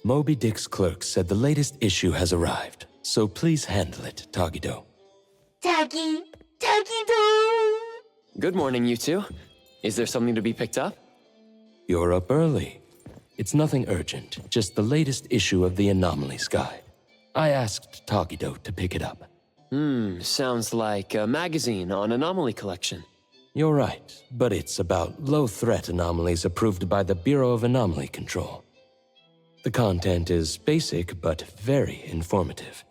Moby Dick's clerk said the latest issue has arrived, so please handle it, Tagido. Tagido! Good morning, you two. Is there something to be picked up? You're up early. It's nothing urgent, just the latest issue of the Anomalies Guide. I asked Tagido to pick it up. Sounds like a magazine on anomaly collection. You're right, but it's about low-threat anomalies approved by the Bureau of Anomaly Control. The content is basic, but very informative.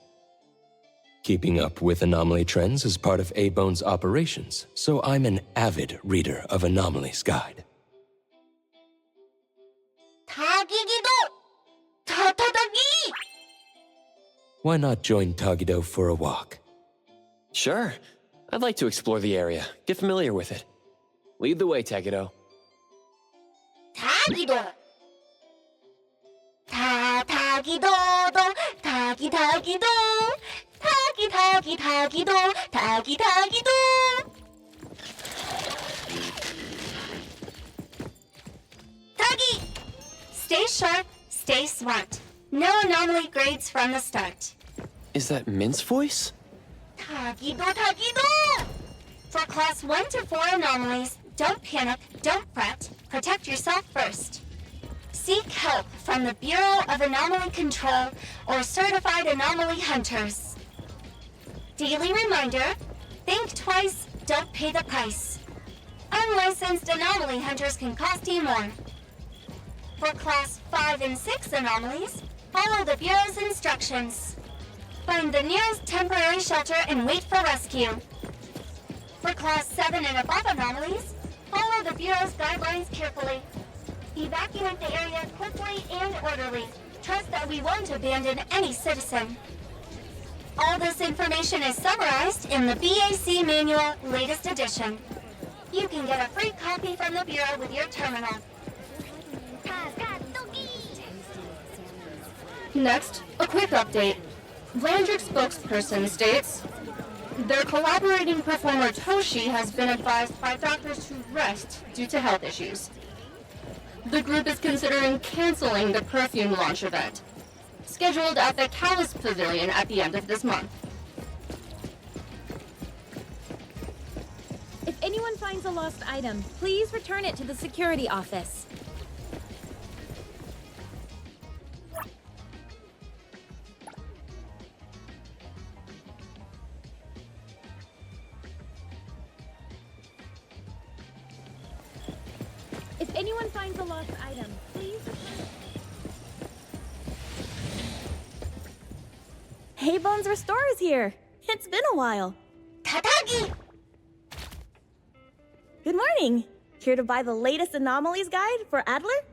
Keeping up with anomaly trends is part of Eibon's operations, so I'm an avid reader of Anomalies Guide. Tagido! Tatadagi! Why not join Tagido for a walk? Sure. I'd like to explore the area, get familiar with it. Lead the way, Tagido. Tagido! Tagido! Tagido! Tagido! Tagi! Stay sharp, stay smart. No anomaly grades from the start. Is that Mint's voice? Tagido! For class 1 to 4 anomalies, don't panic, don't fret, protect yourself first. Seek help from the Bureau of Anomaly Control or certified anomaly hunters. Daily reminder, think twice, don't pay the price. Unlicensed anomaly hunters can cost you more. For class 5 and 6 anomalies, follow the Bureau's instructions. Find the nearest temporary shelter and wait for rescue. For class 7 and above anomalies, follow the Bureau's guidelines carefully. Evacuate the area quickly and orderly. Trust that we won't abandon any citizen. All this information is summarized in the BAC Manual, latest edition. You can get a free copy from the Bureau with your terminal. Next, a quick update. Landrick's spokesperson states, their collaborating performer Toshi has been advised by doctors to rest due to health issues. The group is considering canceling the perfume launch event, scheduled at the Callus Pavilion at the end of this month. If anyone finds a lost item, please return it to the security office. If anyone finds a lost item, please return it. Eibon's Restore is here. It's been a while. Tatagi! Good morning. Here to buy the latest Anomalies Guide for Adler?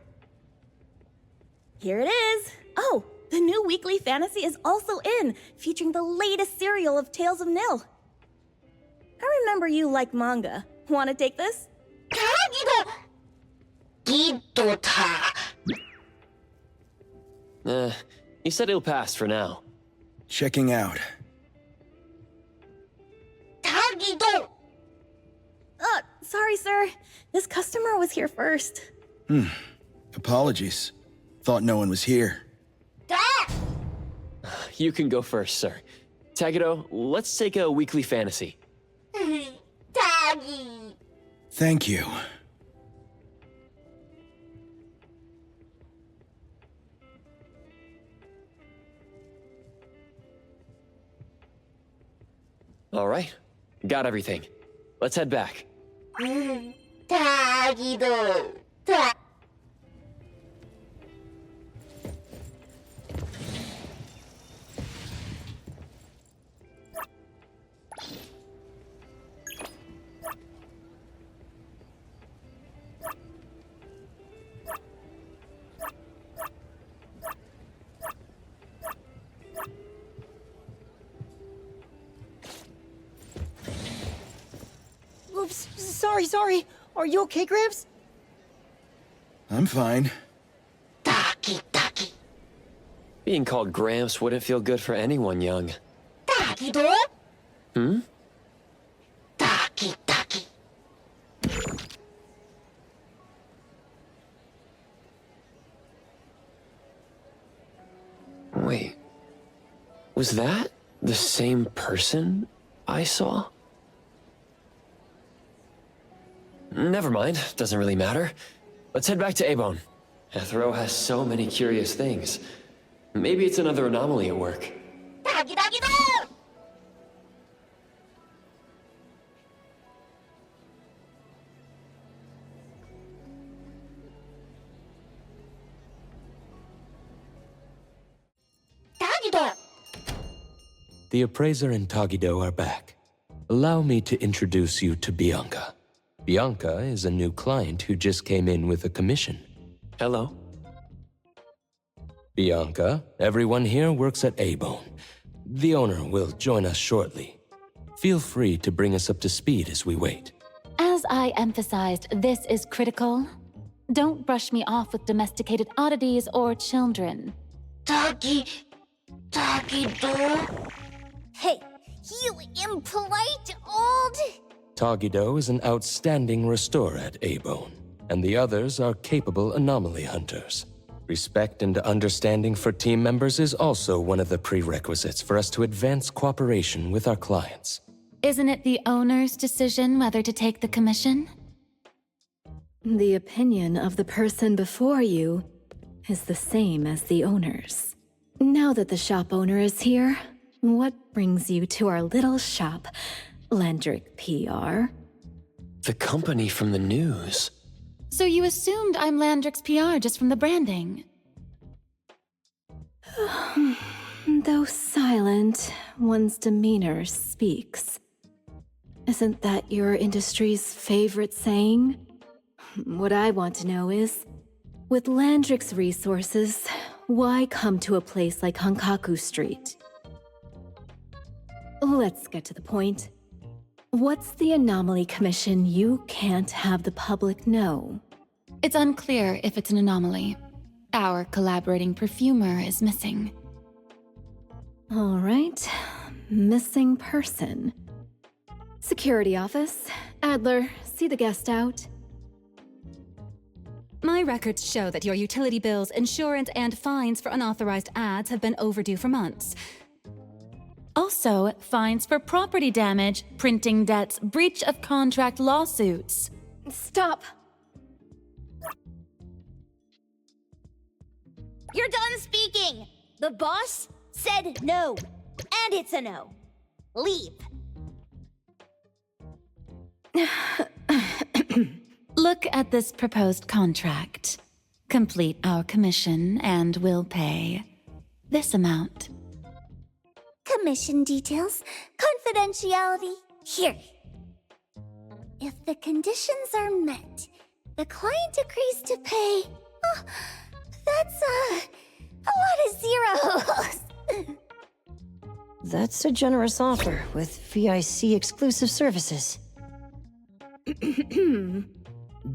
Here it is. Oh, the new weekly fantasy is also in, featuring the latest serial of Tales of Nil. I remember you like manga. Want to take this? Tagido! Gidota! He said he'll pass for now. Checking out. Tagido! Sorry, sir. This customer was here first. Apologies. Thought no one was here. Da! You can go first, sir. Tagido, let's take a weekly fantasy. Tagi! Thank you. All right. Got everything. Let's head back. Tagido! Ta- Oops, sorry. Are you okay, Gramps? I'm fine. Taki. Being called Gramps wouldn't feel good for anyone young. Tagido? Hmm? Taki. Was that the same person I saw? Never mind, doesn't really matter. Let's head back to Eibon. Hethereau has so many curious things. Maybe it's another anomaly at work. Doggy doggy dog! Doggy dog! The Appraiser and Tagido are back. Allow me to introduce you to Bianca. Bianca is a new client who just came in with a commission. Hello. Bianca, everyone here works at Eibon. The owner will join us shortly. Feel free to bring us up to speed as we wait. As I emphasized, this is critical. Don't brush me off with domesticated oddities or children. Doggy dog. Hey, you impolite old... Tagido is an outstanding restorer at Eibon, and the others are capable anomaly hunters. Respect and understanding for team members is also one of the prerequisites for us to advance cooperation with our clients. Isn't it the owner's decision whether to take the commission? The opinion of the person before you is the same as the owner's. Now that the shop owner is here, what brings you to our little shop, Landrick PR? The company from the news. So you assumed I'm Landrick's PR just from the branding? Though silent, one's demeanor speaks. Isn't that your industry's favorite saying? What I want to know is, with Landrick's resources, why come to a place like Hankaku Street? Let's get to the point. What's the anomaly commission you can't have the public know? It's unclear if it's an anomaly. Our collaborating perfumer is missing. All right, missing person. Security office. Adler, see the guest out. My records show that your utility bills, insurance, and fines for unauthorized ads have been overdue for months. Also, fines for property damage, printing debts, breach of contract lawsuits. Stop! You're done speaking! The boss said no. And it's a no. Leave. Look at this proposed contract. Complete our commission and we'll pay this amount. Commission details, confidentiality, here. If the conditions are met, the client agrees to pay. Oh, that's a lot of zeros. That's a generous offer with VIC exclusive services.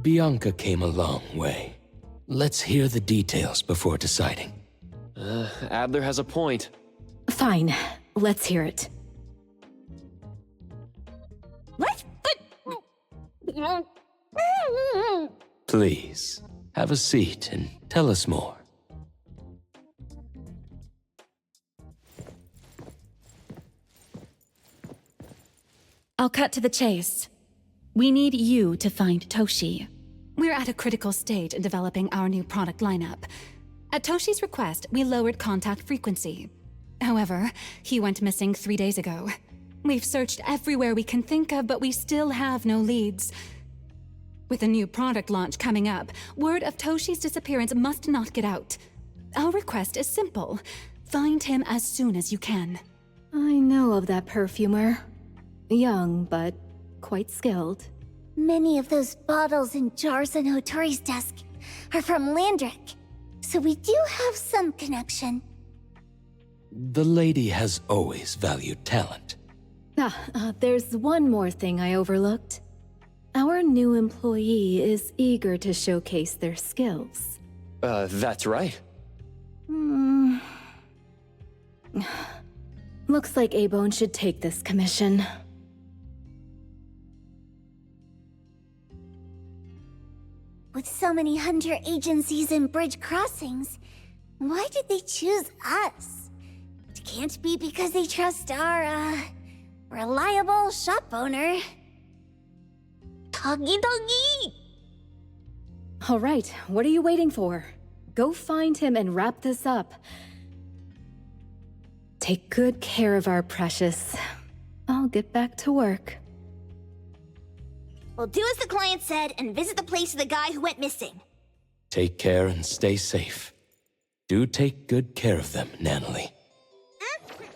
Bianca came a long way. Let's hear the details before deciding. Adler has a point. Fine, let's hear it. What? Please, have a seat and tell us more. I'll cut to the chase. We need you to find Toshi. We're at a critical stage in developing our new product lineup. At Toshi's request, we lowered contact frequency. However, he went missing 3 days ago. We've searched everywhere we can think of, but we still have no leads. With a new product launch coming up, word of Toshi's disappearance must not get out. Our request is simple. Find him as soon as you can. I know of that perfumer. Young, but quite skilled. Many of those bottles and jars on Hotori's desk are from Landrick, so we do have some connection. The lady has always valued talent. There's one more thing I overlooked. Our new employee is eager to showcase their skills. That's right. Looks like Eibon should take this commission. With so many hunter agencies and bridge crossings, why did they choose us? To Can't be because they trust our, reliable shop owner. Doggy! All right, what are you waiting for? Go find him and wrap this up. Take good care of our precious. I'll get back to work. We'll do as the client said and visit the place of the guy who went missing. Take care and stay safe. Do take good care of them, Natalie. Yep.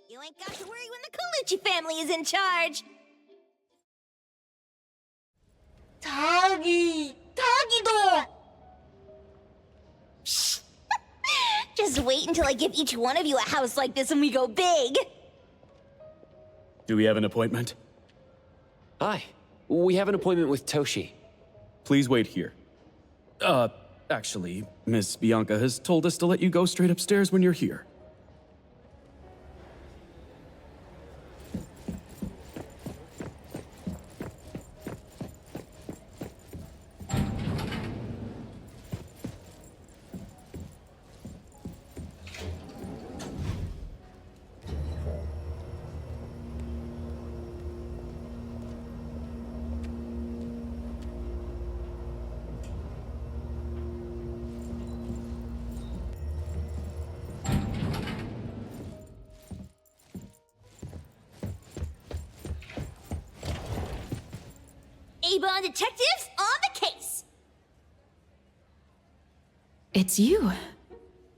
You ain't got to worry when the Colucci family is in charge. Doggy-do! Shh. Just wait until I give each one of you a house like this and we go big. Do we have an appointment? Hi. We have an appointment with Toshi. Please wait here. Actually, Miss Bianca has told us to let you go straight upstairs when you're here. Eibon detectives on the case! It's you.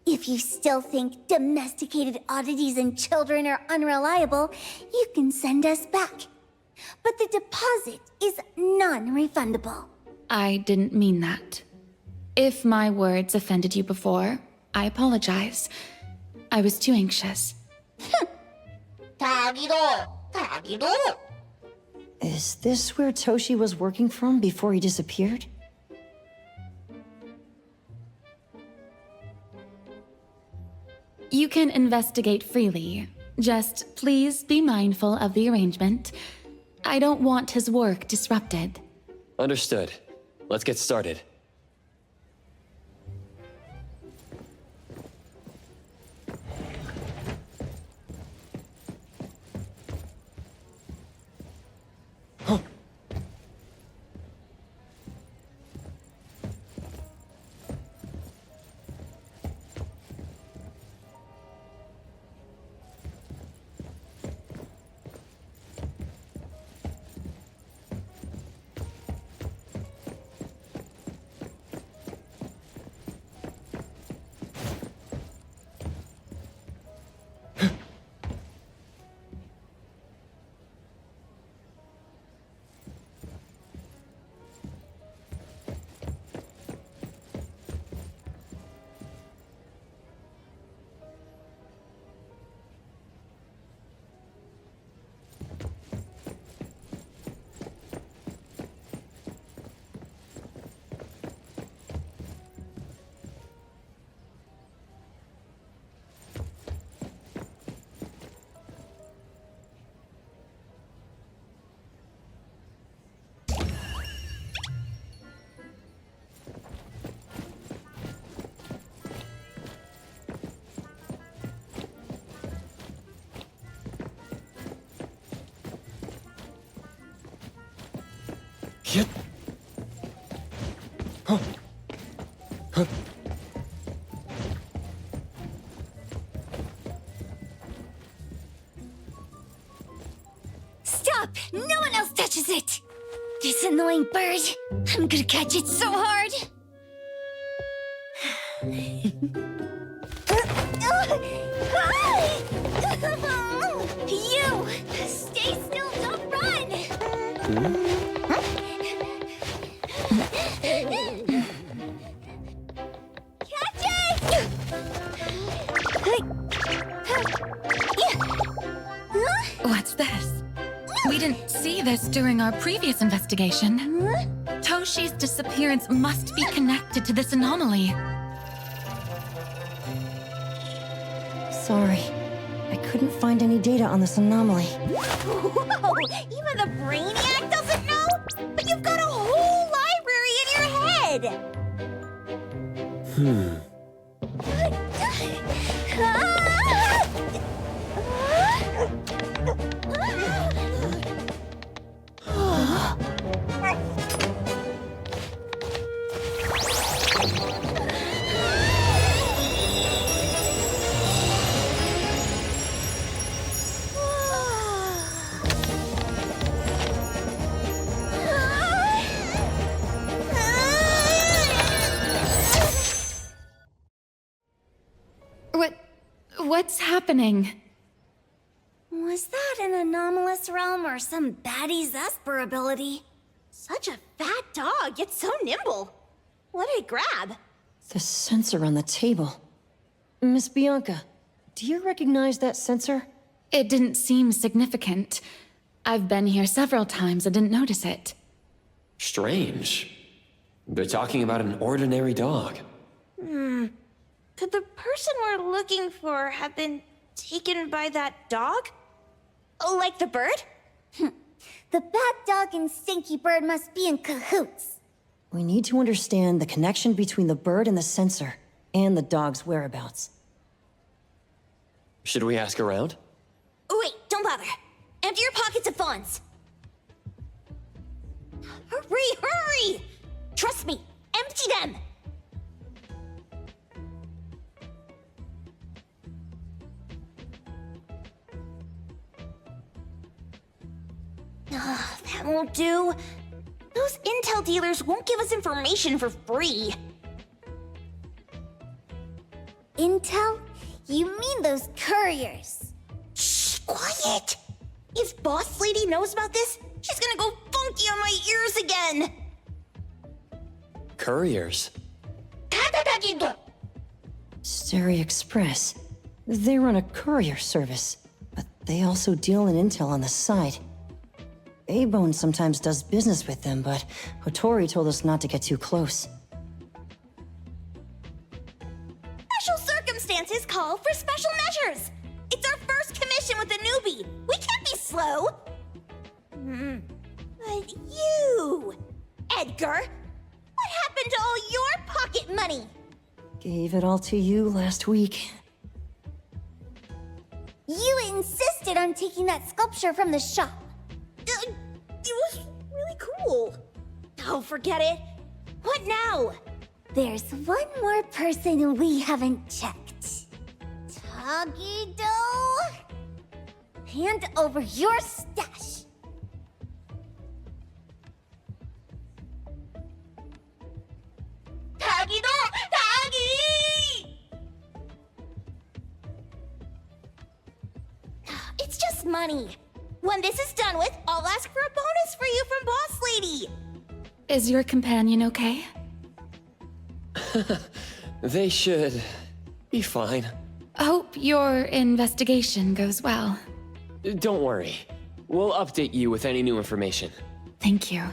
If you still think domesticated oddities and children are unreliable, you can send us back. But the deposit is non-refundable. I didn't mean that. If my words offended you before, I apologize. I was too anxious. Doggy-do! Is this where Toshi was working from before he disappeared? You can investigate freely. Just please be mindful of the arrangement. I don't want his work disrupted. Understood. Let's get started. Yep. Huh. Huh. Stop! No one else touches it! This annoying bird. I'm gonna catch it so hard. You! Stay still, don't run! Catch it! What's this? We didn't see this during our previous investigation. Toshi's disappearance must be connected to this anomaly. Sorry. I couldn't find any data on this anomaly. Whoa! Even the brainiac doesn't know? But you've got a whole library in your head! What's happening? Was that an anomalous realm or some baddie's Esper ability? Such a fat dog, yet so nimble. What did it grab? The sensor on the table. Miss Bianca, do you recognize that sensor? It didn't seem significant. I've been here several times and didn't notice it. Strange. They're talking about an ordinary dog. Could the person we're looking for have been taken by that dog? Oh, like the bird? The bad dog and stinky bird must be in cahoots. We need to understand the connection between the bird and the sensor, and the dog's whereabouts. Should we ask around? Oh, wait, don't bother. Empty your pockets of funds. Hurry! Trust me, empty them! That won't do. Those intel dealers won't give us information for free. Intel? You mean those couriers? Shh, quiet! If Boss Lady knows about this, she's gonna go funky on my ears again! Couriers. Sterry Express. They run a courier service, but they also deal in intel on the side. Eibon sometimes does business with them, but Hotta told us not to get too close. Special circumstances call for special measures! It's our first commission with a newbie! We can't be slow! But you... Edgar! What happened to all your pocket money? Gave it all to you last week. You insisted on taking that sculpture from the shop. It was really cool. Oh, forget it. What now? There's one more person we haven't checked. Tagido? Hand over your stash. Tagido! Tagi! It's just money. When this is done with, I'll ask for a bonus for you from Boss Lady. Is your companion okay? They should be fine. Hope your investigation goes well. Don't worry. We'll update you with any new information. Thank you.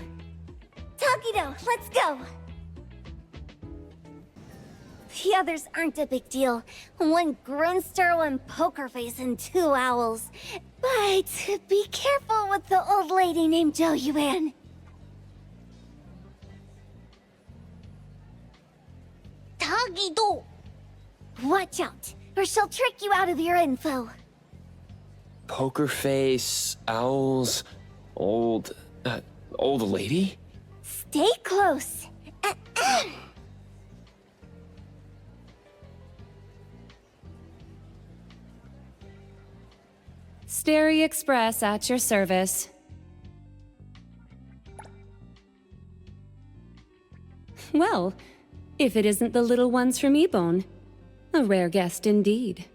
Tagido, let's go. The others aren't a big deal. One Grunster, one poker face, and 2 owls. But be careful with the old lady named Jiyuan. Tagido! Watch out, or she'll trick you out of your info. Poker face, owls, old lady? Stay close. Sterry Express at your service. Well, if it isn't the little ones from Eibon. A rare guest indeed.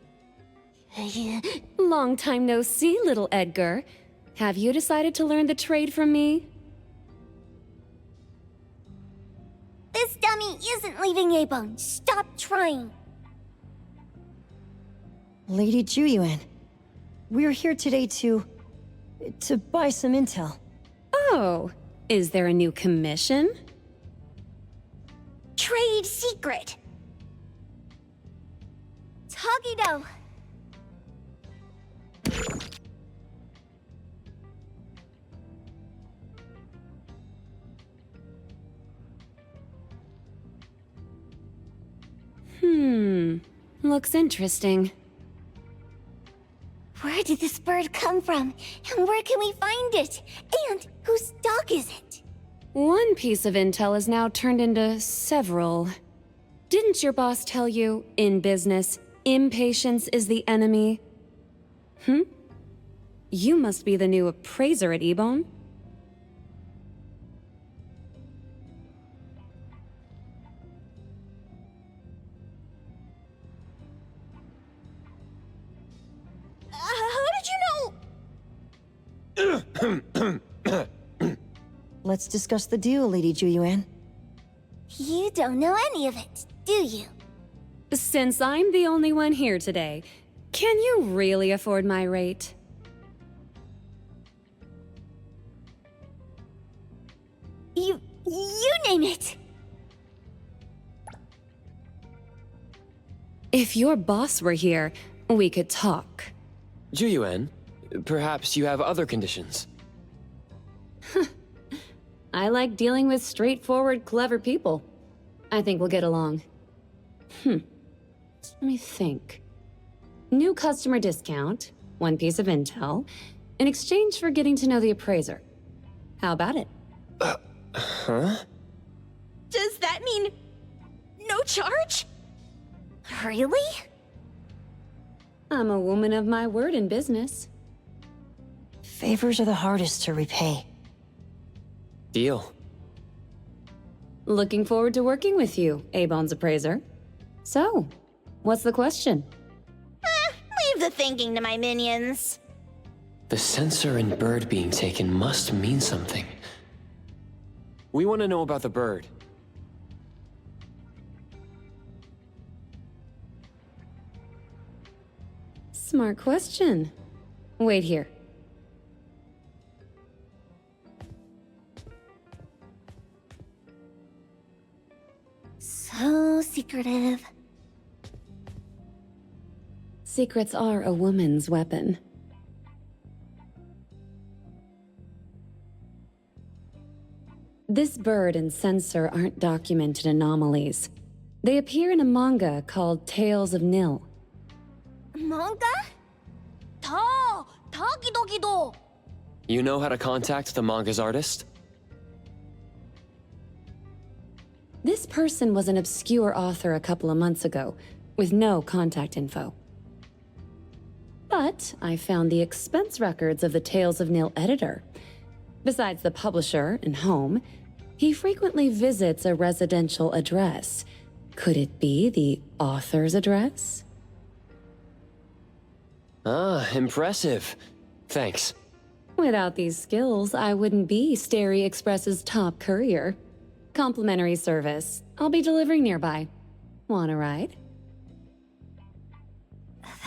Long time no see, little Edgar. Have you decided to learn the trade from me? This dummy isn't leaving Eibon. Stop trying. Lady Jiyuan, we're here today to buy some intel. Oh, is there a new commission? Trade secret. Tagido. Looks interesting. Where did this bird come from? And where can we find it? And whose dog is it? One piece of intel is now turned into several. Didn't your boss tell you, in business, impatience is the enemy? You must be the new appraiser at Eibon. Let's discuss the deal, Lady Jiyuan. You don't know any of it, do you? Since I'm the only one here today, can you really afford my rate? You name it! If your boss were here, we could talk. Jiyuan, perhaps you have other conditions. I like dealing with straightforward, clever people. I think we'll get along. Let me think. New customer discount, one piece of intel, in exchange for getting to know the appraiser. How about it? Huh? Does that mean no charge? Really? I'm a woman of my word in business. Favors are the hardest to repay. Deal. Looking forward to working with you, Eibon's appraiser. So, what's the question? Leave the thinking to my minions. The sensor and bird being taken must mean something. We want to know about the bird. Smart question. Wait here. So secretive. Secrets are a woman's weapon. This bird and sensor aren't documented anomalies. They appear in a manga called Tales of Nil. Manga? Tagidogido! You know how to contact the manga's artist? This person was an obscure author a couple of months ago, with no contact info. But I found the expense records of the Tales of Nil editor. Besides the publisher and home, he frequently visits a residential address. Could it be the author's address? Ah, impressive. Thanks. Without these skills, I wouldn't be Sterry Express's top courier. Complimentary service. I'll be delivering nearby. Want a ride?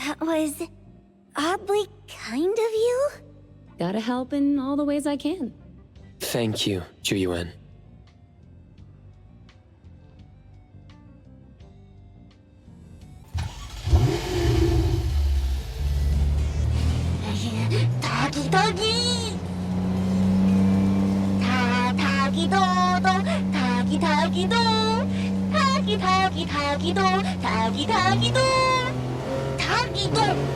That was oddly kind of you? Gotta help in all the ways I can. Thank you, Jiyuan. Tagi-tagi! Ta-tagi-do-do! Tagi-tagi-do! Tagi-tagi-tagi-do! Tagi-tagi-do! Tagi-do! Tagi-do! Tagi-do!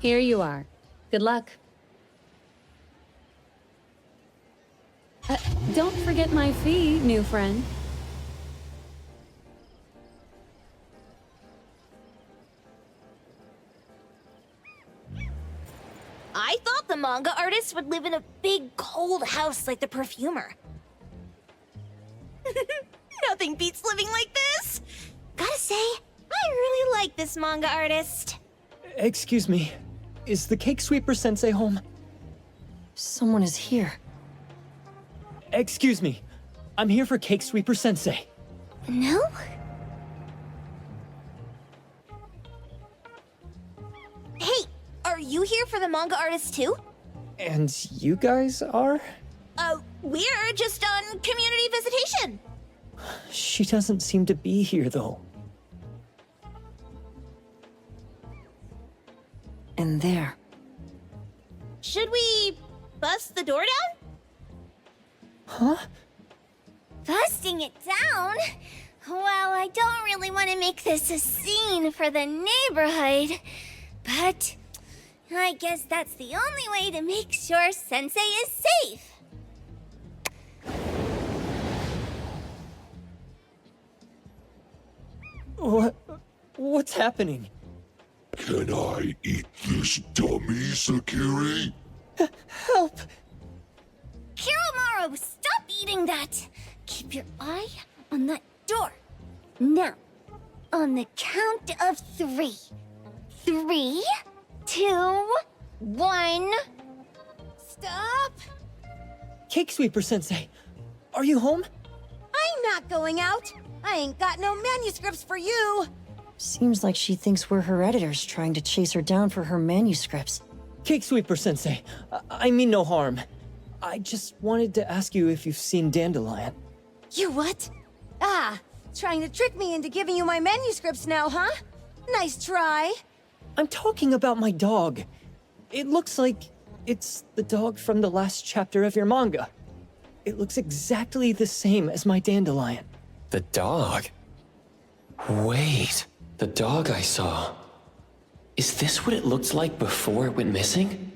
Here you are. Good luck. Don't forget my fee, new friend. I thought the manga artist would live in a big, cold house like the perfumer. Nothing beats living like this! Gotta say, I really like this manga artist. Excuse me. Is the Cake Sweeper Sensei home? Someone is here. Excuse me. I'm here for Cake Sweeper Sensei. No? Hey, are you here for the manga artist too? And you guys are? We're just on community visitation. She doesn't seem to be here, though. And there. Should we bust the door down? Huh? Busting it down? Well, I don't really want to make this a scene for the neighborhood, but I guess that's the only way to make sure Sensei is safe. What's happening? Can I eat this dummy, Sakiri? Help! Kiromaru, stop eating that! Keep your eye on that door. Now, on the count of 3. 3, 2, 1... Stop! Cake Sweeper Sensei, are you home? I'm not going out. I ain't got no manuscripts for you. Seems like she thinks we're her editors trying to chase her down for her manuscripts. Cake Sweeper Sensei, I mean no harm. I just wanted to ask you if you've seen Dandelion. You what? Ah, trying to trick me into giving you my manuscripts now, huh? Nice try. I'm talking about my dog. It looks like it's the dog from the last chapter of your manga. It looks exactly the same as my Dandelion. The dog? Wait, the dog I saw. Is this what it looked like before it went missing?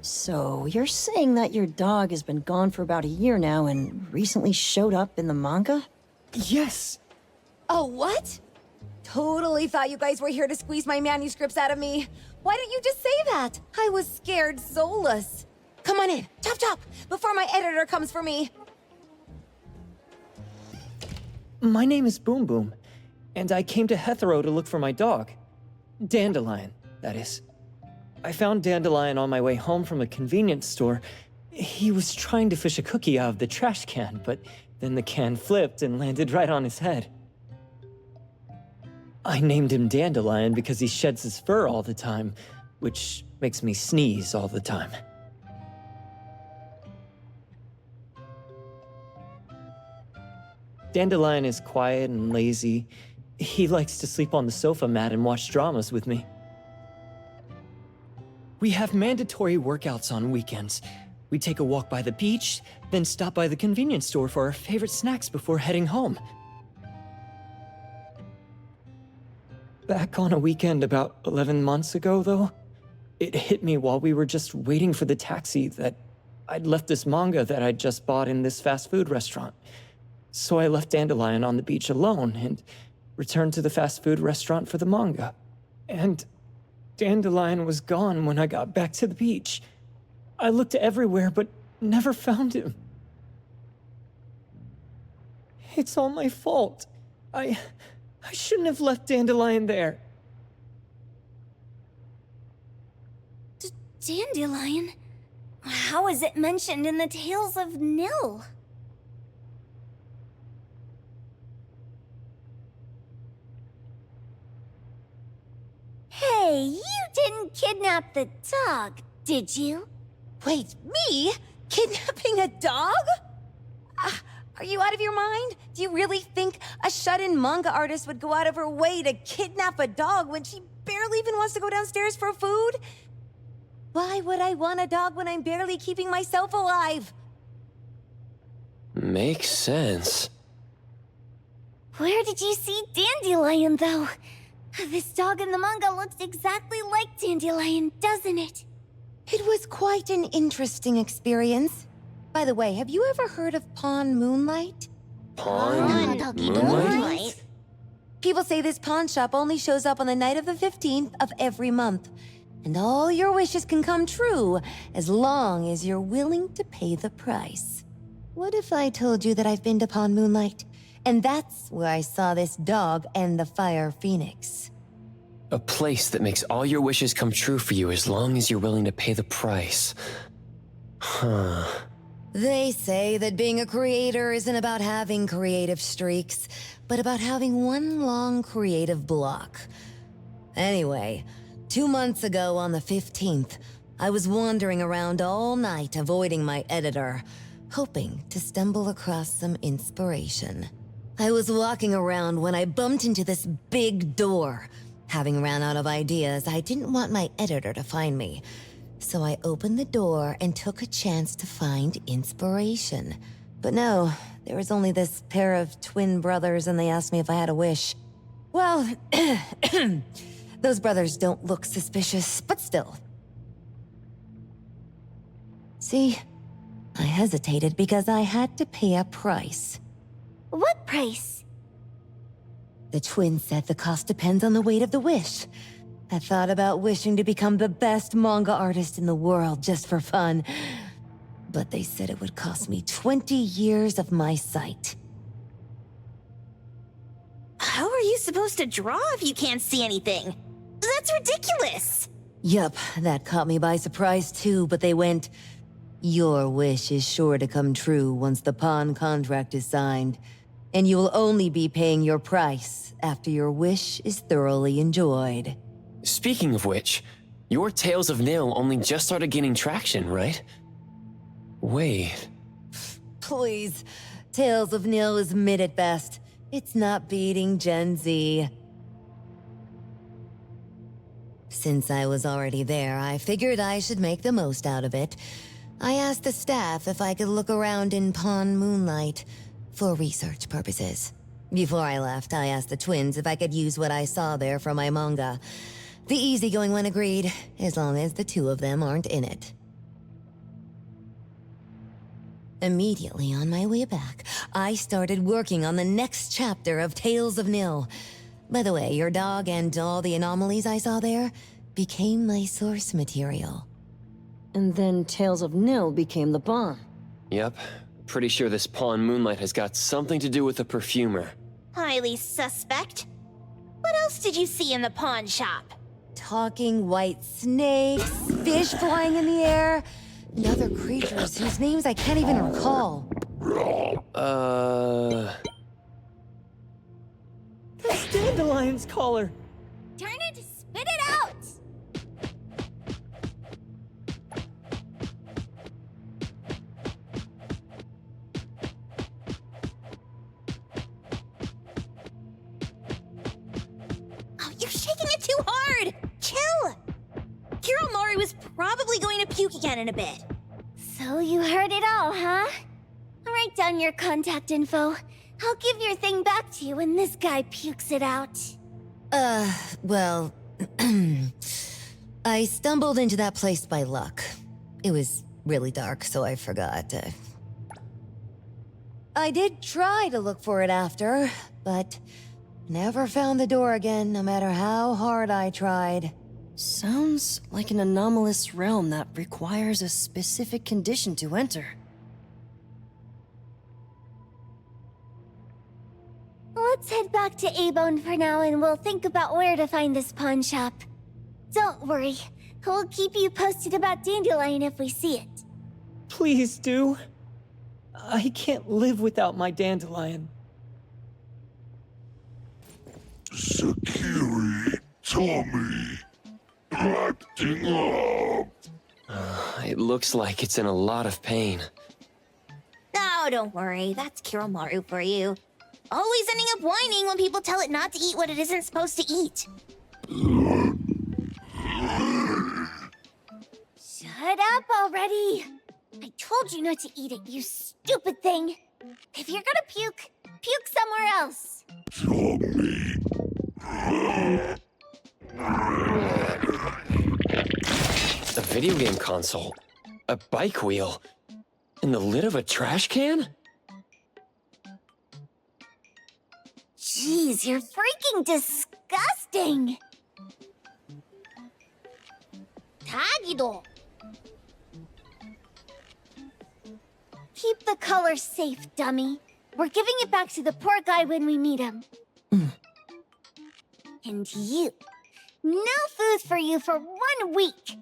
So, you're saying that your dog has been gone for about a year now and recently showed up in the manga? Yes! Oh, what? Totally thought you guys were here to squeeze my manuscripts out of me. Why didn't you just say that? I was scared soulless. Come on in, chop chop, before my editor comes for me. My name is Boom Boom, and I came to Hethereau to look for my dog. Dandelion, that is. I found Dandelion on my way home from a convenience store. He was trying to fish a cookie out of the trash can, but then the can flipped and landed right on his head. I named him Dandelion because he sheds his fur all the time, which makes me sneeze all the time. Dandelion is quiet and lazy. He likes to sleep on the sofa mat and watch dramas with me. We have mandatory workouts on weekends. We take a walk by the beach, then stop by the convenience store for our favorite snacks before heading home. Back on a weekend about 11 months ago, though, it hit me while we were just waiting for the taxi that I'd left this manga that I'd just bought in this fast food restaurant. So I left Dandelion on the beach alone and returned to the fast food restaurant for the manga. And Dandelion was gone when I got back to the beach. I looked everywhere but never found him. It's all my fault. I shouldn't have left Dandelion there. Dandelion? How is it mentioned in the Tales of Nil? Hey, you didn't kidnap the dog, did you? Wait, me? Kidnapping a dog? Are you out of your mind? Do you really think a shut-in manga artist would go out of her way to kidnap a dog when she barely even wants to go downstairs for food? Why would I want a dog when I'm barely keeping myself alive? Makes sense. Where did you see Dandelion, though? This dog in the manga looks exactly like Dandelion, doesn't it? It was quite an interesting experience. By the way, have you ever heard of Pawn Moonlight? Pawn Moonlight? People say this pawn shop only shows up on the night of the 15th of every month. And all your wishes can come true as long as you're willing to pay the price. What if I told you that I've been to Pawn Moonlight? And that's where I saw this dog and the Fire Phoenix. A place that makes all your wishes come true for you as long as you're willing to pay the price. Huh. They say that being a creator isn't about having creative streaks, but about having one long creative block. Anyway, 2 months ago on the 15th, I was wandering around all night avoiding my editor, hoping to stumble across some inspiration. I was walking around when I bumped into this big door. Having ran out of ideas, I didn't want my editor to find me. So I opened the door and took a chance to find inspiration. But no, there was only this pair of twin brothers and they asked me if I had a wish. Well, those brothers don't look suspicious, but still. See, I hesitated because I had to pay a price. What price? The twins said the cost depends on the weight of the wish. I thought about wishing to become the best manga artist in the world just for fun. But they said it would cost me 20 years of my sight. How are you supposed to draw if you can't see anything? That's ridiculous! Yup, that caught me by surprise too, but they went, "Your wish is sure to come true once the pawn contract is signed, and you will only be paying your price after your wish is thoroughly enjoyed." Speaking of which, your Tales of Nil only just started gaining traction, right? Wait. Please, Tales of Nil is mid at best. It's not beating Gen Z. Since I was already there, I figured I should make the most out of it. I asked the staff if I could look around in Pawn Moonlight for research purposes. Before I left, I asked the twins if I could use what I saw there for my manga. The easygoing one agreed, as long as the two of them aren't in it. Immediately on my way back, I started working on the next chapter of Tales of Nil. By the way, your dog and all the anomalies I saw there became my source material. And then Tales of Nil became the bomb. Yep. Pretty sure this Pawn Moonlight has got something to do with the perfumer. Highly suspect. What else did you see in the pawn shop? Talking white snakes, fish flying in the air, and other creatures whose names I can't even recall. That's Dandelion's collar! Turn it, spit it out! Oh, you're shaking it too hard! Chill! Kiromori was probably going to puke again in a bit. So you heard it all, huh? Write down your contact info. I'll give your thing back to you when this guy pukes it out. Well... I stumbled into that place by luck. It was really dark, so I forgot. I did try to look for it after, but never found the door again, no matter how hard I tried. Sounds like an anomalous realm that requires a specific condition to enter. Let's head back to Eibon for now and we'll think about where to find this pawn shop. Don't worry, we'll keep you posted about Dandelion if we see it. Please do. I can't live without my Dandelion. Sakiri, Tommy, acting up. It looks like it's in a lot of pain. Oh, don't worry. That's Kiromaru for you. Always ending up whining when people tell it not to eat what it isn't supposed to eat. Shut up already! I told you not to eat it, you stupid thing! If you're gonna puke, puke somewhere else! Tommy. A video game console, a bike wheel, and the lid of a trash can? Jeez, you're freaking disgusting! Tagido! Keep the color safe, dummy. We're giving it back to the poor guy when we meet him. And you. No food for you for 1 week.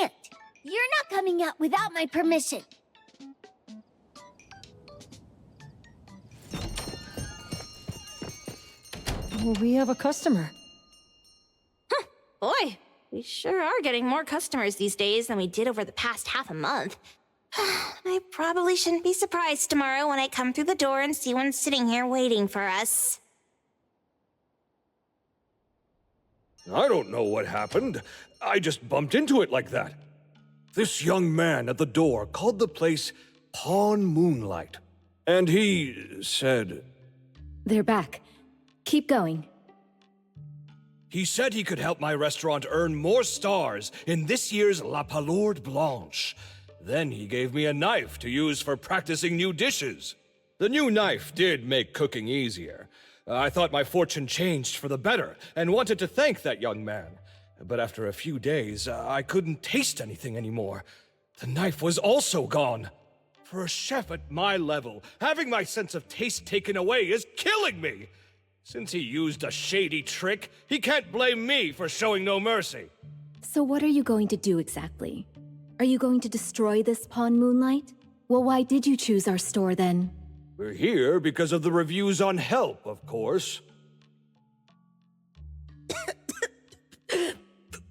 And you're not coming out without my permission. We have a customer. Huh, boy, we sure are getting more customers these days than we did over the past half a month. I probably shouldn't be surprised tomorrow when I come through the door and see one sitting here waiting for us. I don't know what happened. I just bumped into it like that. This young man at the door called the place Pawn Moonlight. And he said... They're back. Keep going. He said he could help my restaurant earn more stars in this year's La Palourde Blanche. Then he gave me a knife to use for practicing new dishes. The new knife did make cooking easier, I thought my fortune changed for the better, and wanted to thank that young man. But after a few days, I couldn't taste anything anymore. The knife was also gone. For a chef at my level, having my sense of taste taken away is killing me! Since he used a shady trick, he can't blame me for showing no mercy. So what are you going to do exactly? Are you going to destroy this pawn, Moonlight? Well, why did you choose our store then? We're here because of the reviews on Help, of course.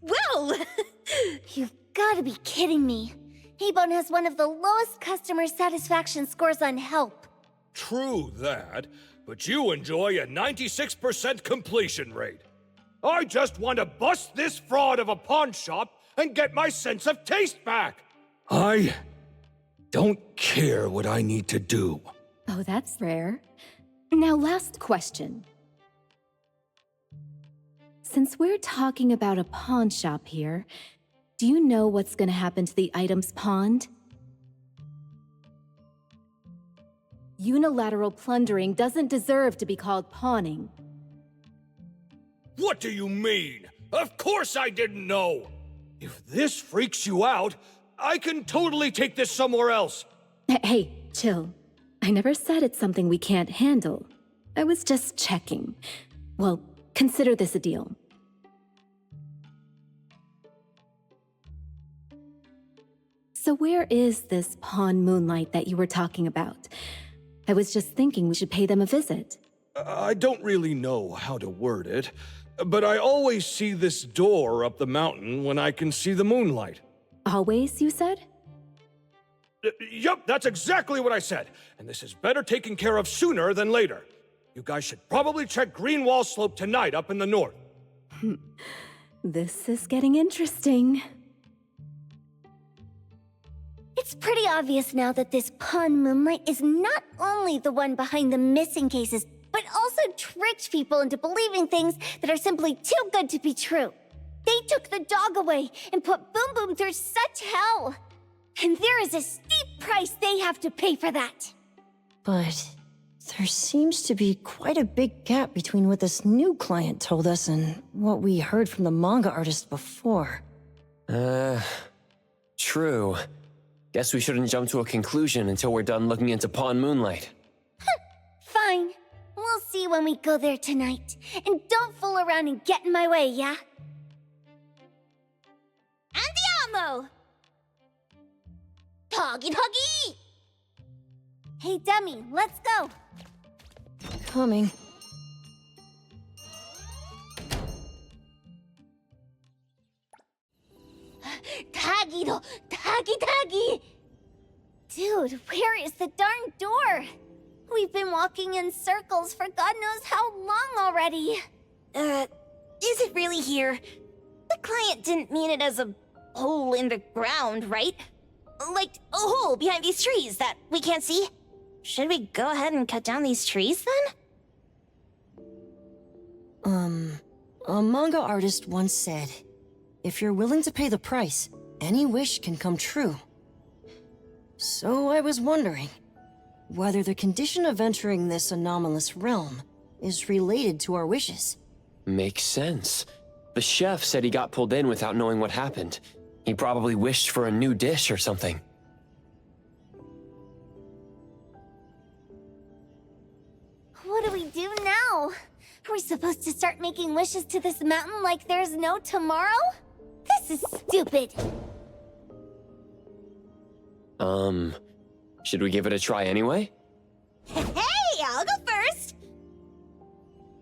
Well, you've got to be kidding me. Eibon has one of the lowest customer satisfaction scores on Help. True that, but you enjoy a 96% completion rate. I just want to bust this fraud of a pawn shop and get my sense of taste back. I don't care what I need to do. Oh, that's rare. Now, last question. Since we're talking about a pawn shop here, do you know what's gonna happen to the items pawned? Unilateral plundering doesn't deserve to be called pawning. What do you mean? Of course I didn't know! If this freaks you out, I can totally take this somewhere else. Hey, chill. I never said it's something we can't handle. I was just checking. Well, consider this a deal. So where is this pawn Moonlight that you were talking about? I was just thinking we should pay them a visit. I don't really know how to word it, but I always see this door up the mountain when I can see the moonlight. Always, you said? Yup, that's exactly what I said. And this is better taken care of sooner than later. You guys should probably check Greenwall Slope tonight up in the north. This is getting interesting. It's pretty obvious now that this pawn Moonlight is not only the one behind the missing cases, but also tricked people into believing things that are simply too good to be true. They took the dog away and put Boom Boom through such hell. And there is a steep price they have to pay for that. But there seems to be quite a big gap between what this new client told us and what we heard from the manga artist before. True. Guess we shouldn't jump to a conclusion until we're done looking into Pawn Moonlight. Fine. We'll see when we go there tonight. And don't fool around and get in my way, yeah? Andiamo! Doggy doggy! Hey, dummy, let's go. Coming. Tagido! Tagi! Dude, where is the darn door? We've been walking in circles for God knows how long already. Is it really here? The client didn't mean it as a hole in the ground, right? Like a hole behind these trees that we can't see? Should we go ahead and cut down these trees then? A manga artist once said, if you're willing to pay the price, any wish can come true. So I was wondering whether the condition of entering this anomalous realm is related to our wishes. Makes sense. The chef said he got pulled in without knowing what happened. He probably wished for a new dish or something. What do we do now? Are we supposed to start making wishes to this mountain like there's no tomorrow? This is stupid. Should we give it a try anyway? Hey, I'll go first!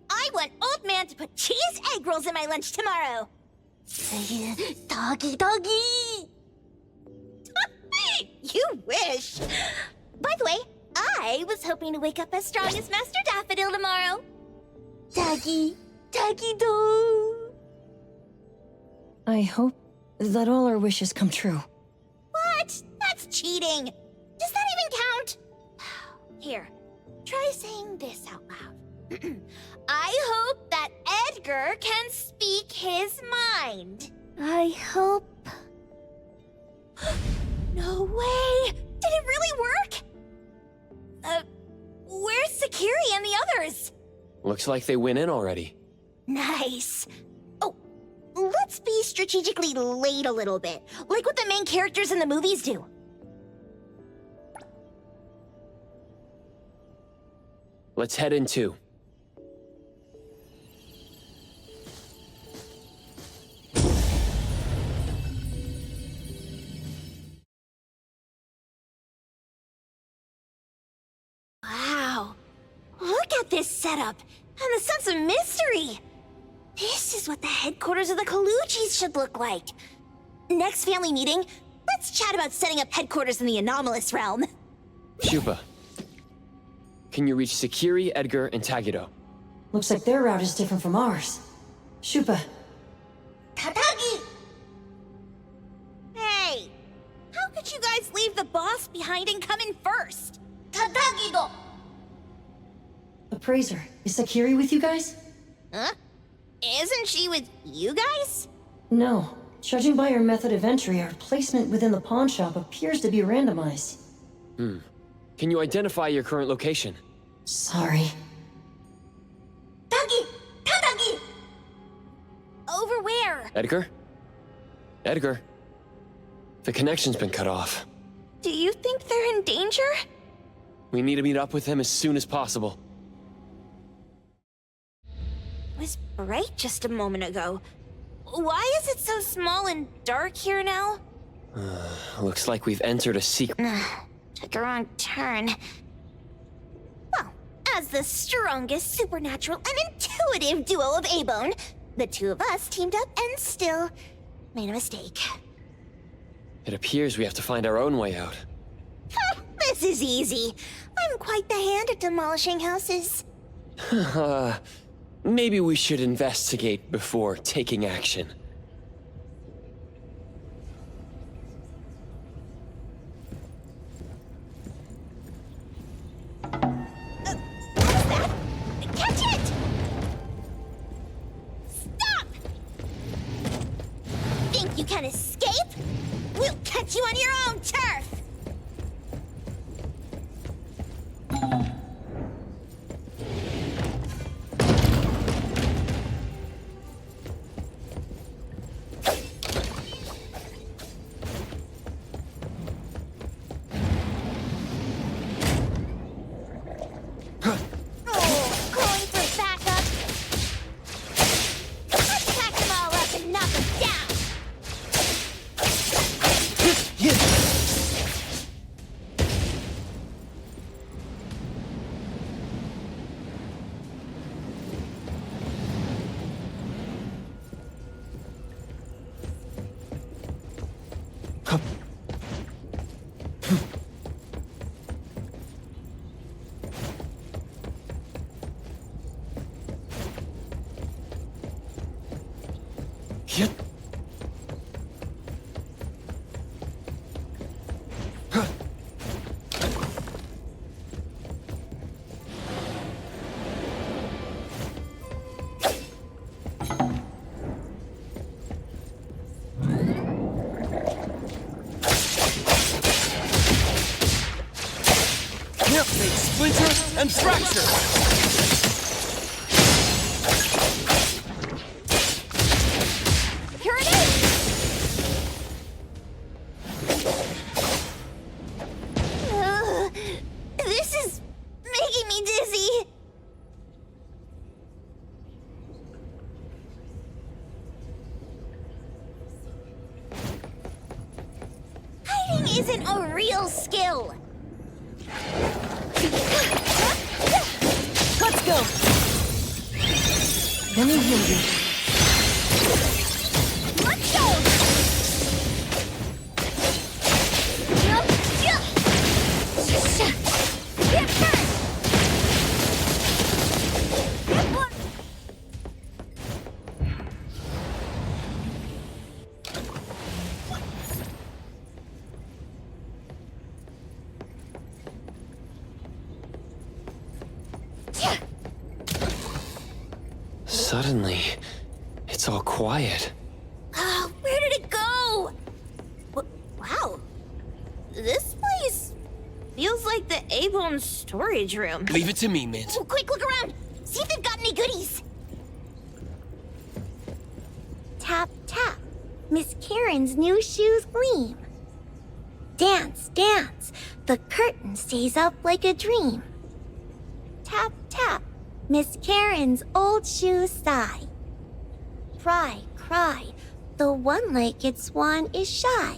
I want Old Man to put cheese egg rolls in my lunch tomorrow! Doggy! You wish! By the way, I was hoping to wake up as strong as Master Daffodil tomorrow. Doggy do! I hope that all our wishes come true. What? That's cheating! Does that even count? Here, try saying this out loud. I hope that Edgar can speak his mind. I hope... No way! Did it really work? Where's Sakiri and the others? Looks like they went in already. Nice. Oh, let's be strategically late a little bit, like what the main characters in the movies do. Let's head in too. Wow. Look at this setup, and the sense of mystery. This is what the headquarters of the Colucci's should look like. Next family meeting, let's chat about setting up headquarters in the anomalous realm. Shupa, can you reach Sakiri, Edgar, and Tagido? Looks like their route is different from ours. Shupa. Tatagi! Hey! How could you guys leave the boss behind and come in first? Tatagi-do! Appraiser, is Sakiri with you guys? Huh? Isn't she with you guys? No. Judging by her method of entry, our placement within the pawn shop appears to be randomized. Can you identify your current location? Sorry. Tagi! Tatagi! Over where? Edgar? Edgar? The connection's been cut off. Do you think they're in danger? We need to meet up with them as soon as possible. It was bright just a moment ago. Why is it so small and dark here now? Looks like we've entered a secret. Took a wrong turn. Well, as the strongest supernatural and intuitive duo of Eibon, the two of us teamed up and still made a mistake. It appears we have to find our own way out. This is easy. I'm quite the hand at demolishing houses. Maybe we should investigate before taking action. Catch it! Stop! Think you can escape? We'll catch you on your own turf! Splinter and fracture! Here it is! This is making me dizzy. Hiding isn't a real skill. Let's go! Let me heal you. Let's go! Get first! Suddenly, it's all quiet. Where did it go? Wow. This place feels like the Eibon storage room. Leave it to me, Mint. Quick, look around. See if they've got any goodies. Tap, tap. Miss Karen's new shoes gleam. Dance, dance. The curtain stays up like a dream. Tap, tap. Miss Karen's old shoes sigh. Cry, cry. The one-legged swan is shy.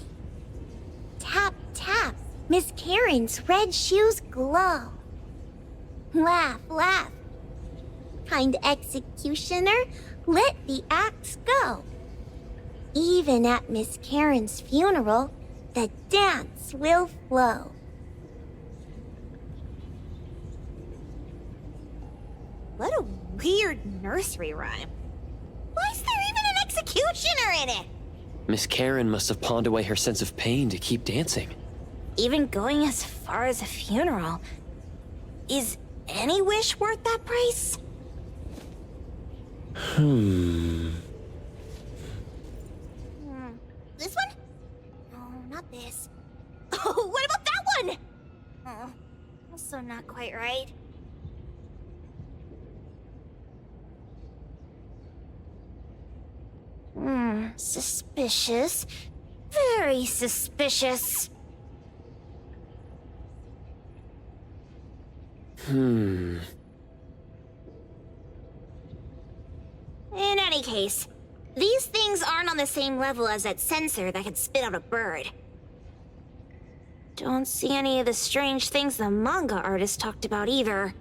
Tap, tap. Miss Karen's red shoes glow. Laugh, laugh. Kind executioner, let the axe go. Even at Miss Karen's funeral, the dance will flow. What a weird nursery rhyme. Why is there even an executioner in it? Miss Karen must have pawned away her sense of pain to keep dancing. Even going as far as a funeral. Is any wish worth that price? This one? No, not this. Oh, what about that one? Oh, also not quite right. Suspicious. Very suspicious. Hmm. In any case, these things aren't on the same level as that sensor that could spit out a bird. Don't see any of the strange things the manga artist talked about either.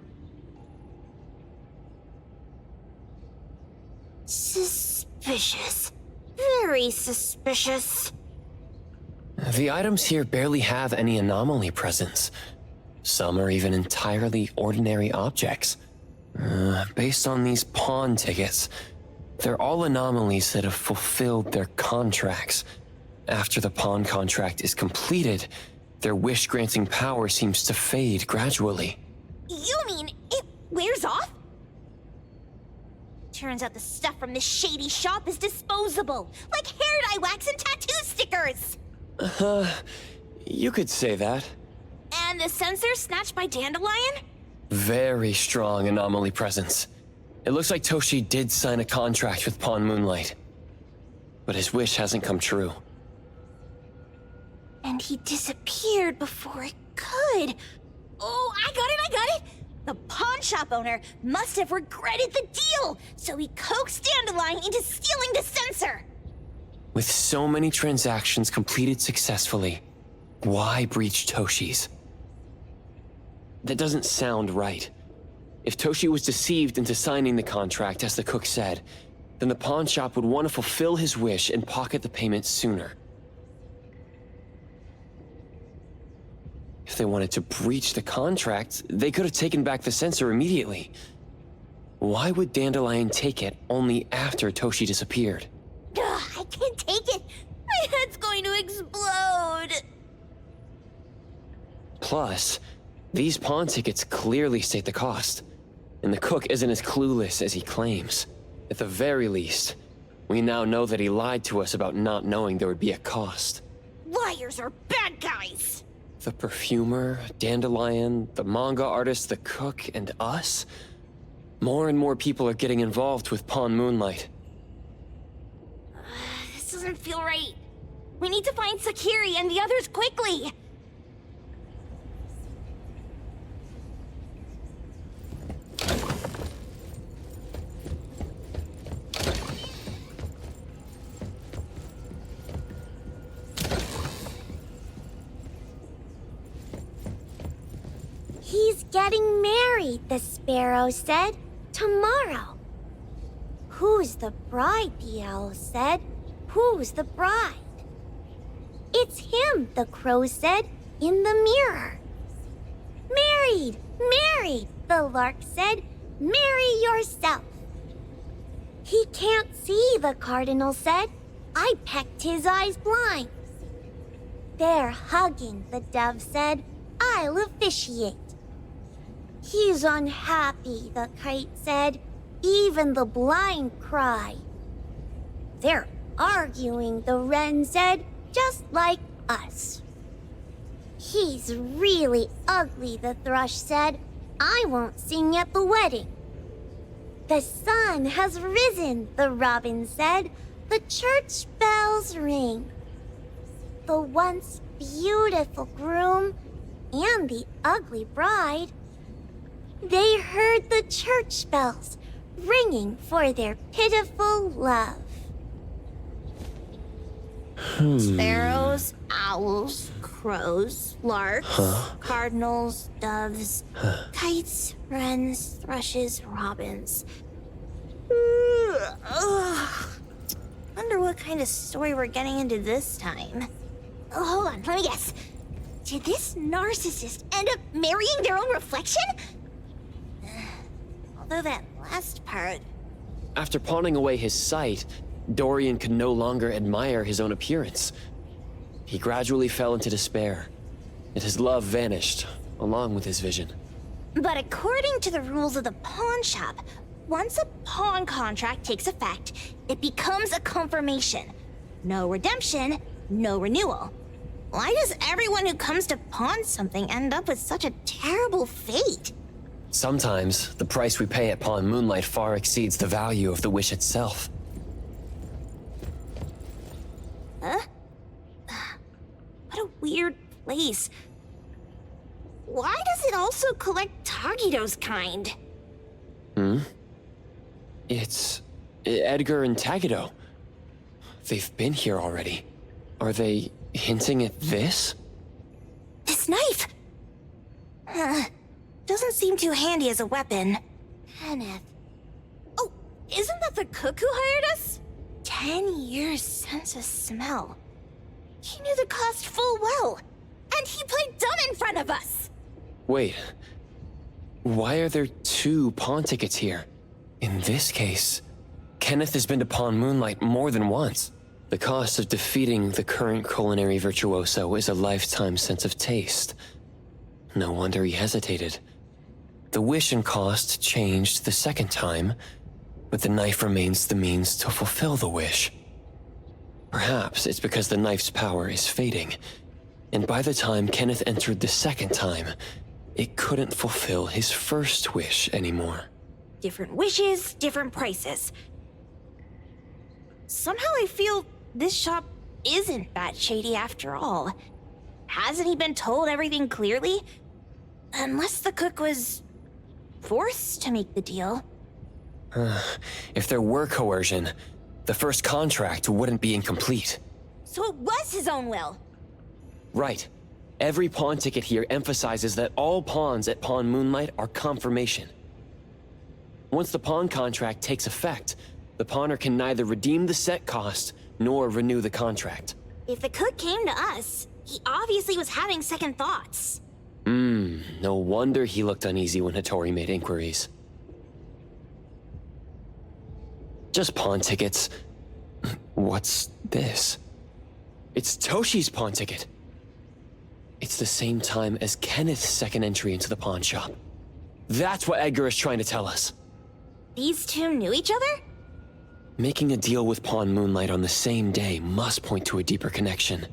Suspicious. Very suspicious. The items here barely have any anomaly presence. Some are even entirely ordinary objects. Based on these pawn tickets, they're all anomalies that have fulfilled their contracts. After the pawn contract is completed, their wish-granting power seems to fade gradually. You mean it wears off? Turns out the stuff from this shady shop is disposable, like hair dye wax and tattoo stickers! You could say that. And the sensor snatched by Dandelion? Very strong anomaly presence. It looks like Toshi did sign a contract with Pawn Moonlight. But his wish hasn't come true. And he disappeared before it could. Oh, I got it! The pawn shop owner must have regretted the deal, so he coaxed Dandelion into stealing the sensor. With so many transactions completed successfully, why breach Toshi's? That doesn't sound right. If Toshi was deceived into signing the contract, as the cook said, then the pawn shop would want to fulfill his wish and pocket the payment sooner. If they wanted to breach the contract, they could have taken back the sensor immediately. Why would Dandelion take it only after Toshi disappeared? I can't take it. My head's going to explode. Plus, these pawn tickets clearly state the cost, and the cook isn't as clueless as he claims. At the very least, we now know that he lied to us about not knowing there would be a cost. Liars are bad guys. The perfumer, Dandelion, the manga artist, the cook, and us? More and more people are getting involved with Pawn Moonlight. This doesn't feel right. We need to find Sakiri and the others quickly. He's getting married, the sparrow said. Tomorrow. Who's the bride, the owl said. Who's the bride? It's him, the crow said, in the mirror. Married, married, the lark said. Marry yourself. He can't see, the cardinal said. I pecked his eyes blind. They're hugging, the dove said. I'll officiate. He's unhappy, the kite said. Even the blind cry. They're arguing, the wren said, just like us. He's really ugly, the thrush said. I won't sing at the wedding. The sun has risen, the robin said. The church bells ring. The once beautiful groom and the ugly bride, they heard the church bells ringing for their pitiful love. Sparrows, owls, crows, larks, cardinals, doves, kites, wrens, thrushes, robins. Wonder what kind of story we're getting into this time. Oh, hold on, let me guess. Did this narcissist end up marrying their own reflection? Although that last part... After pawning away his sight, Dorian could no longer admire his own appearance. He gradually fell into despair, and his love vanished, along with his vision. But according to the rules of the pawn shop, once a pawn contract takes effect, it becomes a confirmation. No redemption, no renewal. Why does everyone who comes to pawn something end up with such a terrible fate? Sometimes, the price we pay at Pawn Moonlight far exceeds the value of the wish itself. Huh? What a weird place. Why does it also collect Tagido's kind? It's Edgar and Tagido. They've been here already. Are they hinting at this? This knife! Doesn't seem too handy as a weapon. Kenneth. Oh, isn't that the cook who hired us? 10 years sense of smell. He knew the cost full well. And he played dumb in front of us! Wait. Why are there 2 pawn tickets here? In this case, Kenneth has been to Pawn Moonlight more than once. The cost of defeating the current culinary virtuoso is a lifetime sense of taste. No wonder he hesitated. The wish and cost changed the second time, but the knife remains the means to fulfill the wish. Perhaps it's because the knife's power is fading, and by the time Kenneth entered the second time, it couldn't fulfill his first wish anymore. Different wishes, different prices. Somehow I feel this shop isn't that shady after all. Hasn't he been told everything clearly? Unless the cook was forced to make the deal. If there were coercion, the first contract wouldn't be incomplete. So it was his own will. Right. Every pawn ticket here emphasizes that all pawns at Pawn Moonlight are confirmation. Once the pawn contract takes effect, the pawner can neither redeem the set cost nor renew the contract. If the cook came to us, he obviously was having second thoughts. No wonder he looked uneasy when Hattori made inquiries. Just pawn tickets. What's this? It's Toshi's pawn ticket. It's the same time as Kenneth's second entry into the pawn shop. That's what Edgar is trying to tell us. These 2 knew each other? Making a deal with Pawn Moonlight on the same day must point to a deeper connection.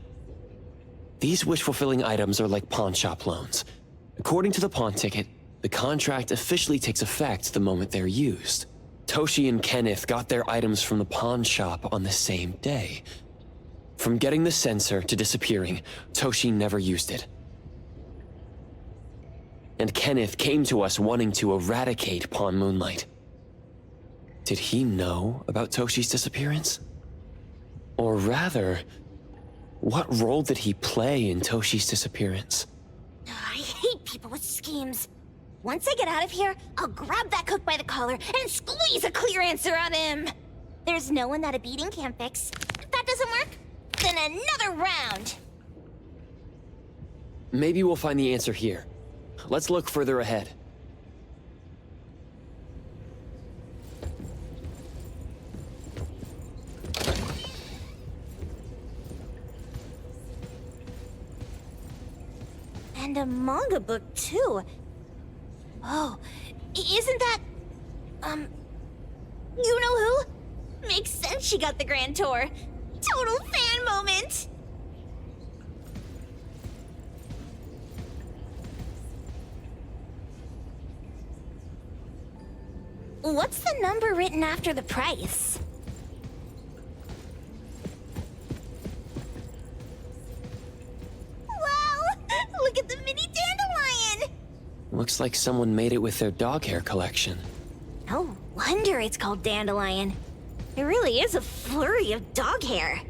These wish-fulfilling items are like pawn shop loans. According to the pawn ticket, the contract officially takes effect the moment they're used. Toshi and Kenneth got their items from the pawn shop on the same day. From getting the sensor to disappearing, Toshi never used it. And Kenneth came to us wanting to eradicate Pawn Moonlight. Did he know about Toshi's disappearance? Or rather, what role did he play in Toshi's disappearance? I hate people with schemes. Once I get out of here, I'll grab that cook by the collar and squeeze a clear answer on him. There's no one that a beating can't fix. If that doesn't work, then another round. Maybe we'll find the answer here. Let's look further ahead. And a manga book, too. Oh, isn't that... you know who? Makes sense she got the Grand Tour. Total fan moment! What's the number written after the price? Wow! Look at the mini dandelion! Looks like someone made it with their dog hair collection. No wonder it's called dandelion. It really is a flurry of dog hair.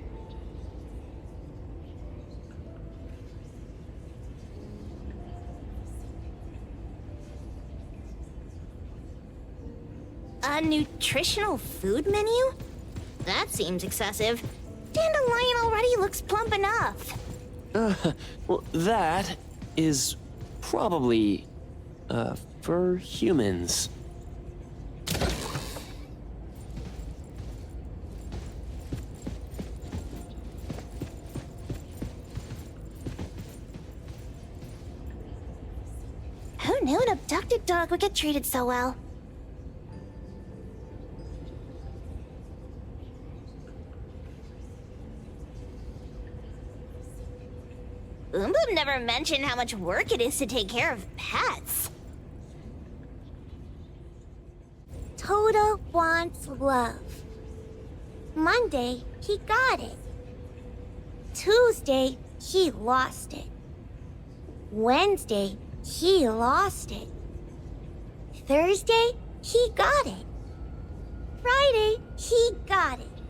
A nutritional food menu? That seems excessive. Dandelion already looks plump enough. Well, that is probably, for humans. Who knew an abducted dog would get treated so well? Boom Boom never mentioned how much work it is to take care of pets. Toto wants love. Monday, he got it. Tuesday, he lost it. Wednesday, he lost it. Thursday, he got it. Friday, he got it.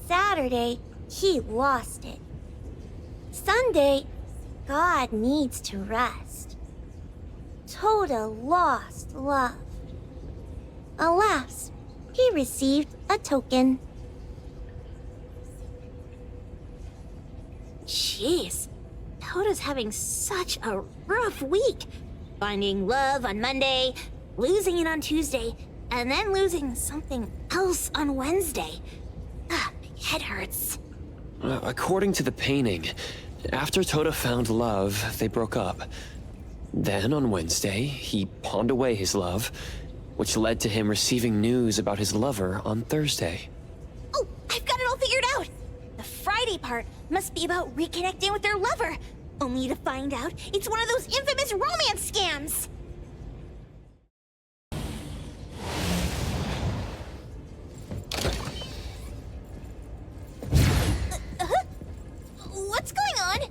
Saturday, he lost it. Sunday, God needs to rest. Tota lost love. Alas, he received a token. Jeez, Tota's having such a rough week. Finding love on Monday, losing it on Tuesday, and then losing something else on Wednesday. My head hurts. According to the painting, after Tota found love, they broke up. Then on Wednesday, he pawned away his love, which led to him receiving news about his lover on Thursday. Oh, I've got it all figured out! The Friday part must be about reconnecting with their lover, only to find out it's one of those infamous romance scams! What's going on?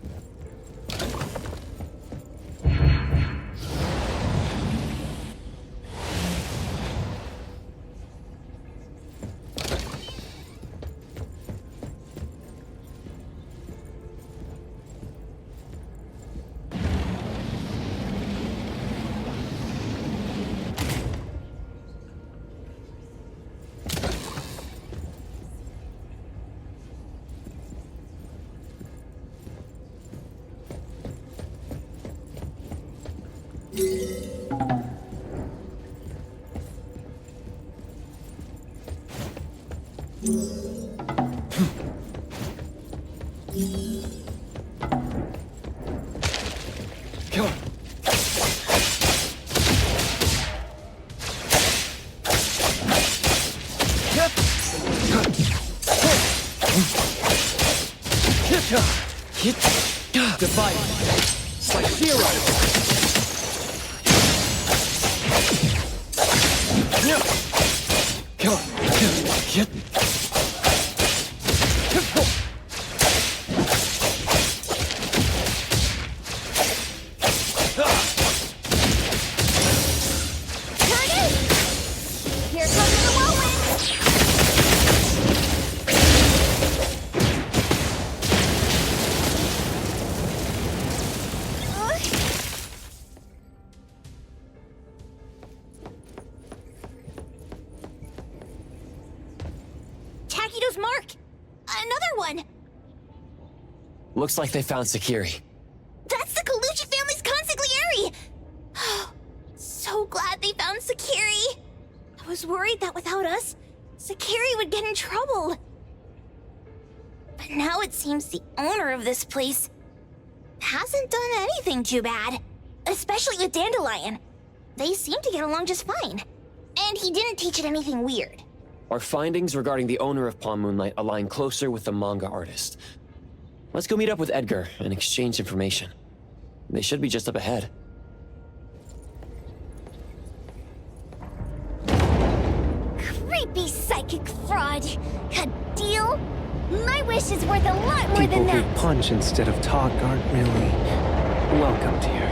Divide. Like zero. Here comes the whirlwind! Takido's mark! Another one! Looks like they found Sakiri. That's the Colucci family's consigliere! So glad they found Sakiri! I was worried that without us, Sakiri would get in trouble. But now it seems the owner of this place hasn't done anything too bad. Especially with Dandelion. They seem to get along just fine. And he didn't teach it anything weird. Our findings regarding the owner of Pawn Moonlight align closer with the manga artist. Let's go meet up with Edgar and exchange information. They should be just up ahead. might be psychic fraud. A deal? My wish is worth a lot more People than that. who punch instead of talk aren't really welcomed here.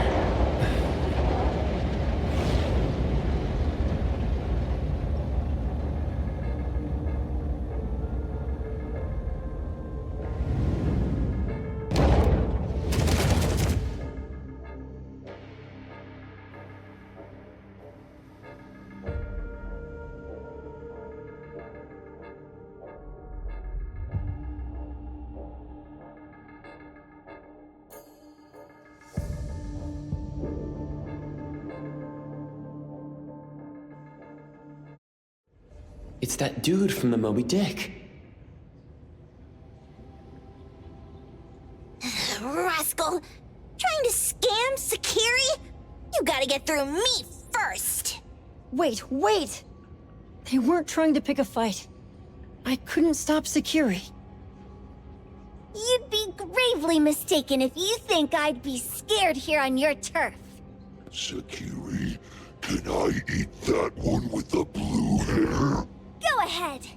It's that dude from the Moby Dick. Rascal! Trying to scam Sakiri? You gotta get through me first! Wait! They weren't trying to pick a fight. I couldn't stop Sakiri. You'd be gravely mistaken if you think I'd be scared here on your turf. Sakiri, can I eat that one with the blue hair? Go ahead.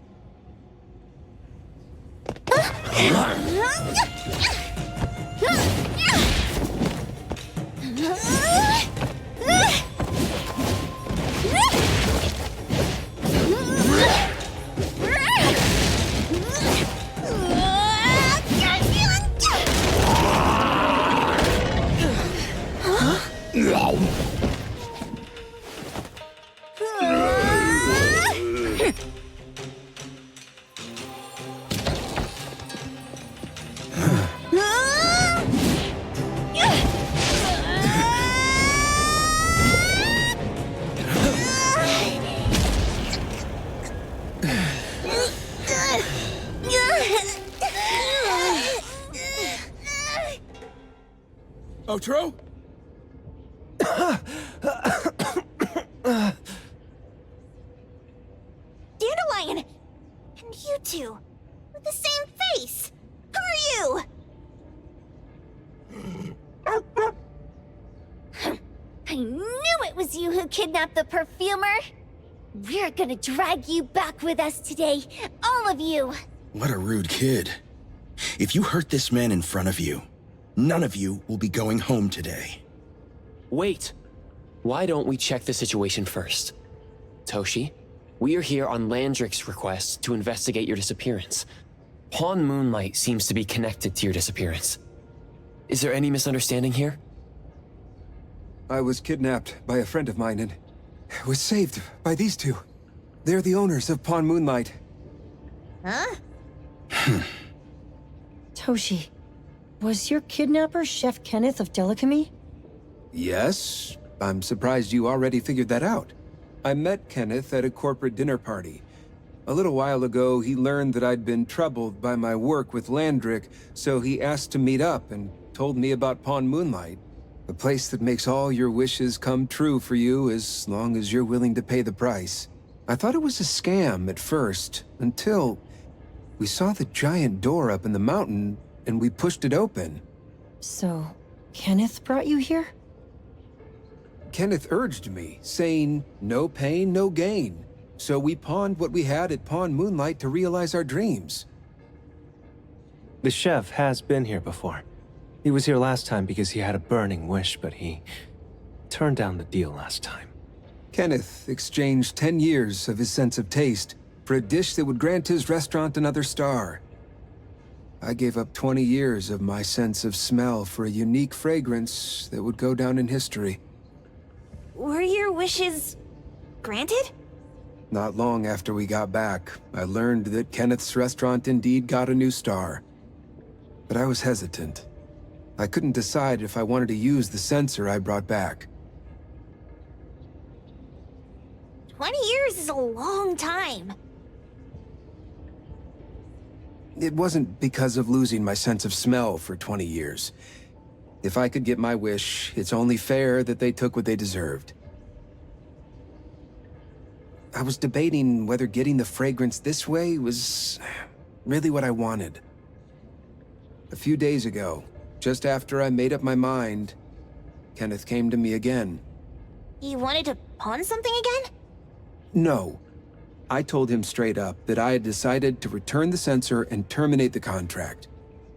Outro? Dandelion! And you two, with the same face! Who are you? I knew it was you who kidnapped the perfumer! We're gonna drag you back with us today, all of you! What a rude kid. If you hurt this man in front of you, none of you will be going home today. Wait. Why don't we check the situation first? Toshi, we are here on Landrick's request to investigate your disappearance. Pawn Moonlight seems to be connected to your disappearance. Is there any misunderstanding here? I was kidnapped by a friend of mine and was saved by these two. They're the owners of Pawn Moonlight. Huh? Toshi, was your kidnapper Chef Kenneth of Delicamy? Yes, I'm surprised you already figured that out. I met Kenneth at a corporate dinner party. A little while ago, he learned that I'd been troubled by my work with Landrick, so he asked to meet up and told me about Pawn Moonlight. A place that makes all your wishes come true for you as long as you're willing to pay the price. I thought it was a scam at first, until we saw the giant door up in the mountain and we pushed it open. So, Kenneth brought you here? Kenneth urged me, saying, no pain, no gain. So we pawned what we had at Pawn Moonlight to realize our dreams. The chef has been here before. He was here last time because he had a burning wish, but he turned down the deal last time. Kenneth exchanged 10 years of his sense of taste for a dish that would grant his restaurant another star. I gave up 20 years of my sense of smell for a unique fragrance that would go down in history. Were your wishes granted? Not long after we got back, I learned that Kenneth's restaurant indeed got a new star. But I was hesitant. I couldn't decide if I wanted to use the sensor I brought back. 20 years is a long time. It wasn't because of losing my sense of smell for 20 years. If I could get my wish, it's only fair that they took what they deserved. I was debating whether getting the fragrance this way was really what I wanted. A few days ago, just after I made up my mind, Kenneth came to me again. You wanted to pawn something again? No. I told him straight up that I had decided to return the sensor and terminate the contract.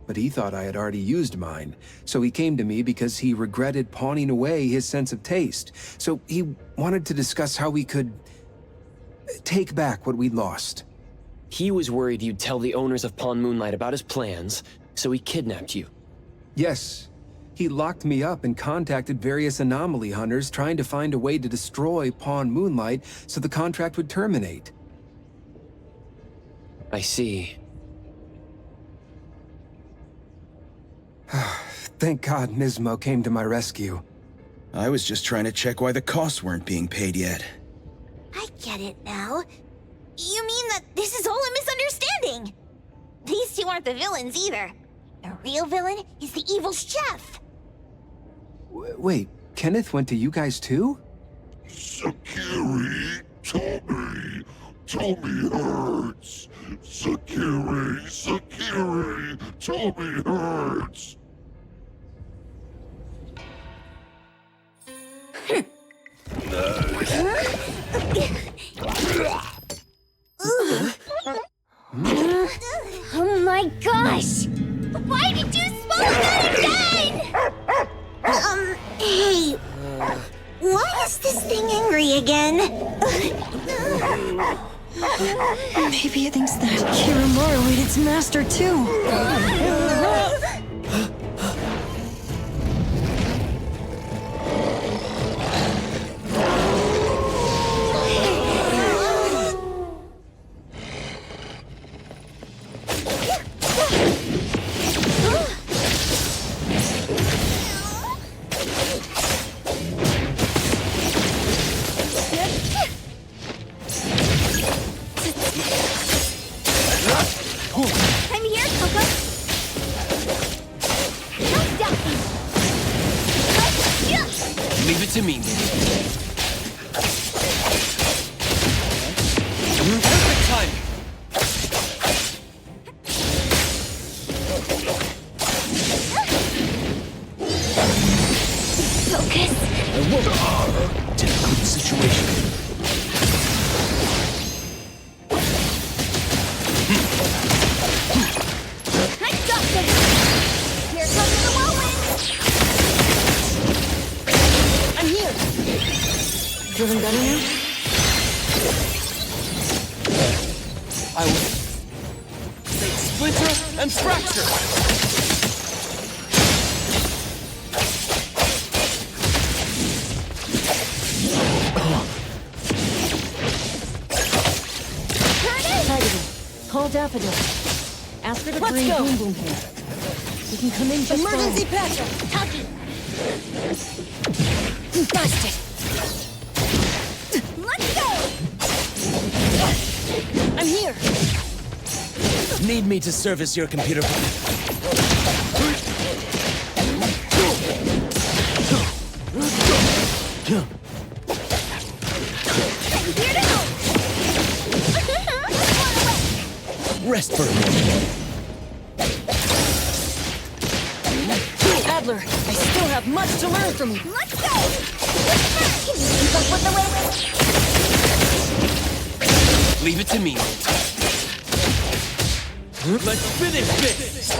But he thought I had already used mine, so he came to me because he regretted pawning away his sense of taste. So he wanted to discuss how we could take back what we'd lost. He was worried you'd tell the owners of Pawn Moonlight about his plans, so he kidnapped you. Yes. He locked me up and contacted various anomaly hunters trying to find a way to destroy Pawn Moonlight so the contract would terminate. I see. Thank God Nismo came to my rescue. I was just trying to check why the costs weren't being paid yet. I get it now. You mean that this is all a misunderstanding? These two aren't the villains either. The real villain is the evil chef. Wait, Kenneth went to you guys too? Sakiri, Tommy hurts. Sakiri, Tommy hurts. Oh my gosh! Why did you swallow that again? Hey, why is this thing angry again? Maybe it thinks that Kiramaru ate its master too. I'm here, Coco. Don't doubt me. Leave it to me. Perfect timing. Focus. I won't. Difficult situation. I got this. Here comes the whirlwind. I'm here. Feeling better now? I will make splinter and fracture. Call Daffodil. Ask her to bring Boom Boom here. We can come in just Emergency fine. patch. Taki. Busted. Let's go. I'm here. Need me to service your computer? Rest for a moment. Adler, I still have much to learn from you. Let's go. Can you keep up with the whirlwind? Leave it to me. Let's finish this!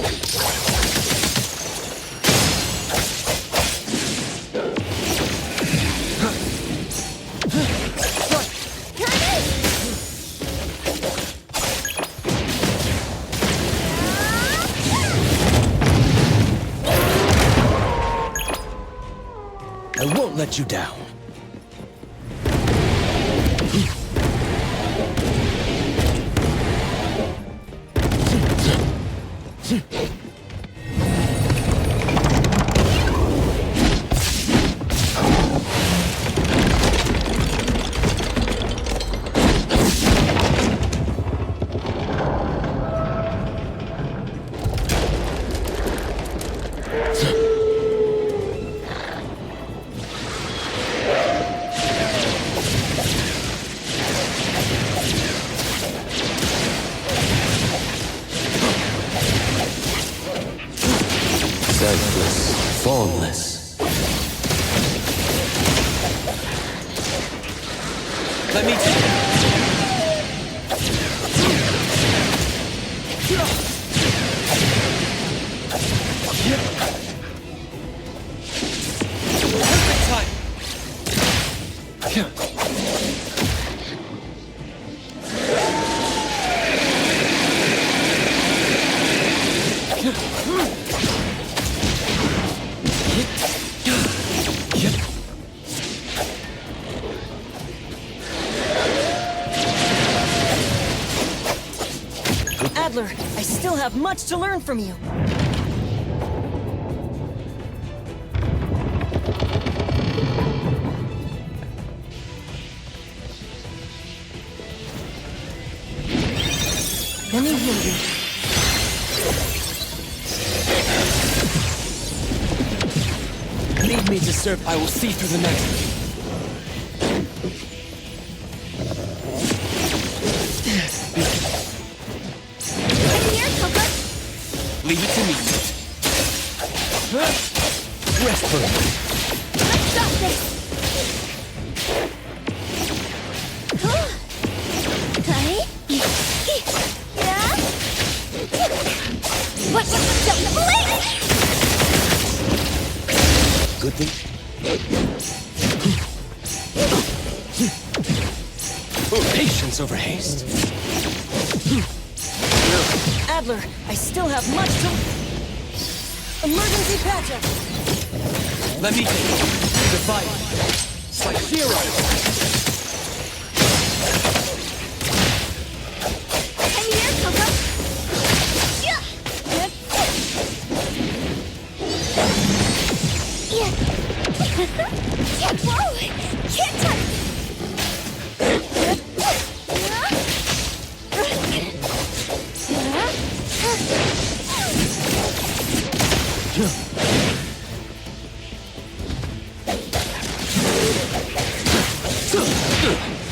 I won't let you down. Senseless, formless. Let me take it. Adler, I still have much to learn from you. Let me heal you. Leave me to serve. I will see through the night. Leave it to me. Rest for me. Let's stop this! Yeah? What? Wait! Good thing. Patience over haste. Adler, I still have much to... Emergency patch-up! Let me take it. The fight. Like zero. I'm here, Coco! Whoa! Can't touch!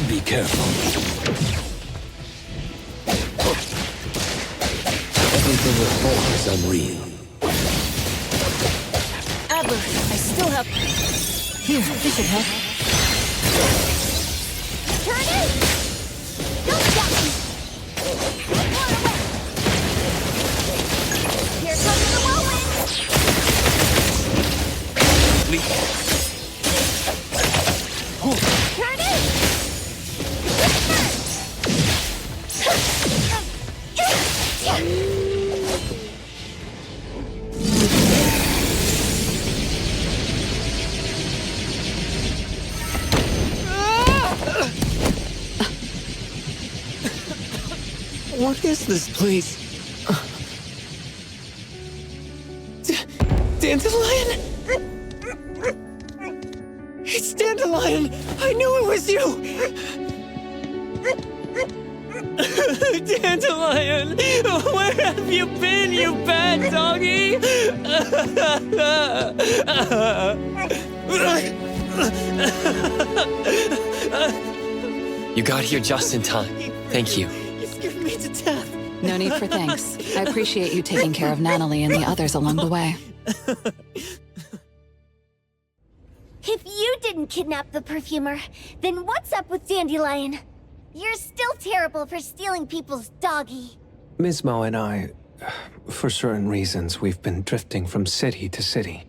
Be careful. Everything with form is unreal. Adler, I still have... Here, this should help. Turn it! Don't stop me! Here comes the whirlwind! Turn it! What is this place? Dandelion? It's Dandelion! I knew it was you! Dandelion! Where have you been, you bad doggy? You got here just in time. Thank you. You scared me to death. No need for thanks. I appreciate you taking care of Natalie and the others along the way. If you didn't kidnap the perfumer, then what's up with Dandelion? You're still terrible for stealing people's doggy. Ms. Mo and I, for certain reasons, we've been drifting from city to city.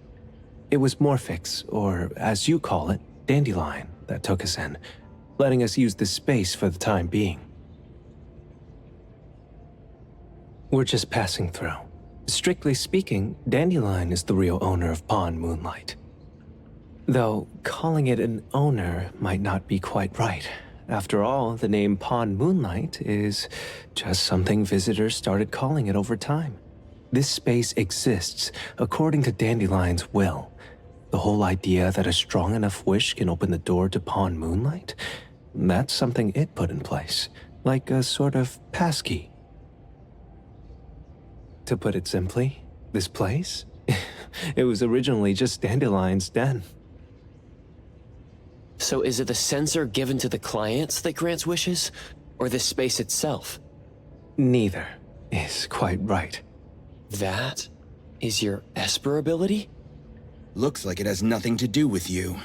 It was Morphix, or as you call it, Dandelion, that took us in, letting us use this space for the time being. We're just passing through. Strictly speaking, Dandelion is the real owner of Pawn Moonlight. Though, calling it an owner might not be quite right. After all, the name Pawn Moonlight is just something visitors started calling it over time. This space exists according to Dandelion's will. The whole idea that a strong enough wish can open the door to Pawn Moonlight? That's something it put in place, like a sort of passkey. To put it simply, this place? It was originally just Dandelion's den. So is it the sensor given to the clients that grants wishes, or the space itself? Neither is quite right. That is your Esper ability? Looks like it has nothing to do with you.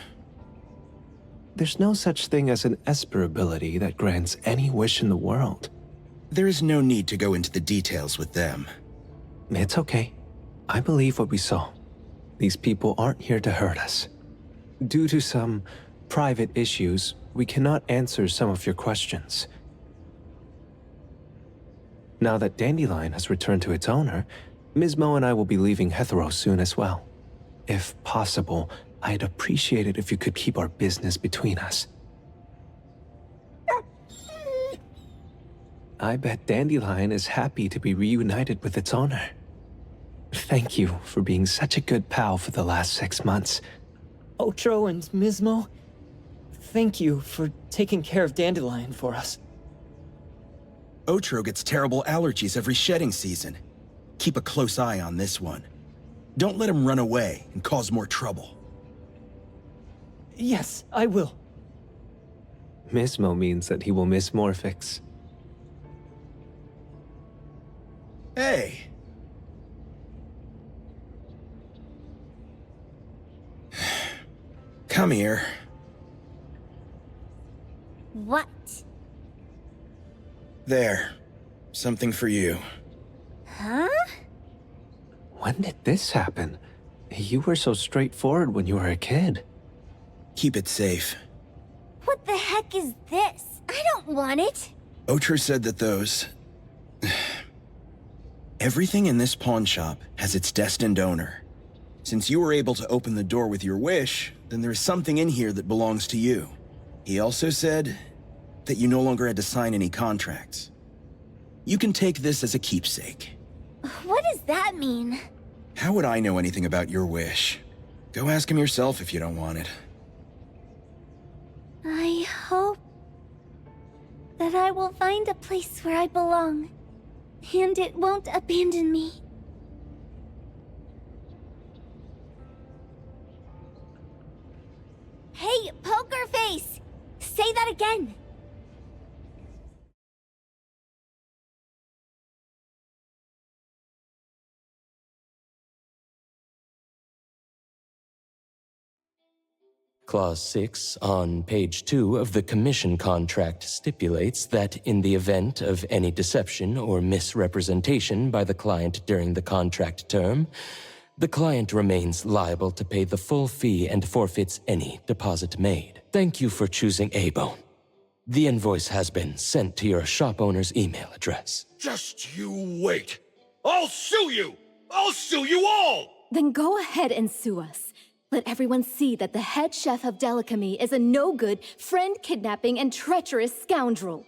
There's no such thing as an Esper ability that grants any wish in the world. There is no need to go into the details with them. It's okay. I believe what we saw. These people aren't here to hurt us. Due to some private issues, we cannot answer some of your questions. Now that Dandelion has returned to its owner, Ms. Mo and I will be leaving Hethereau soon as well. If possible, I'd appreciate it if you could keep our business between us. I bet Dandelion is happy to be reunited with its owner. Thank you for being such a good pal for the last 6 months. Otro and Ms. Mo, thank you for taking care of Dandelion for us. Otro gets terrible allergies every shedding season. Keep a close eye on this one. Don't let him run away and cause more trouble. Yes, I will. Mismo means that he will miss Morphix. Hey! Come here. What? There. Something for you. Huh? When did this happen? You were so straightforward when you were a kid. Keep it safe. What the heck is this? I don't want it. Otro said that those... Everything in this pawn shop has its destined owner. Since you were able to open the door with your wish, then there's something in here that belongs to you. He also said that you no longer had to sign any contracts. You can take this as a keepsake. What does that mean? How would I know anything about your wish? Go ask him yourself if you don't want it. I hope that I will find a place where I belong, and it won't abandon me. Hey, Poker Face! Say that again! Clause 6 on page 2 of the commission contract stipulates that in the event of any deception or misrepresentation by the client during the contract term, the client remains liable to pay the full fee and forfeits any deposit made. Thank you for choosing Eibon. The invoice has been sent to your shop owner's email address. Just you wait. I'll sue you! I'll sue you all! Then go ahead and sue us. Let everyone see that the head chef of Delicamy is a no-good, friend-kidnapping, and treacherous scoundrel.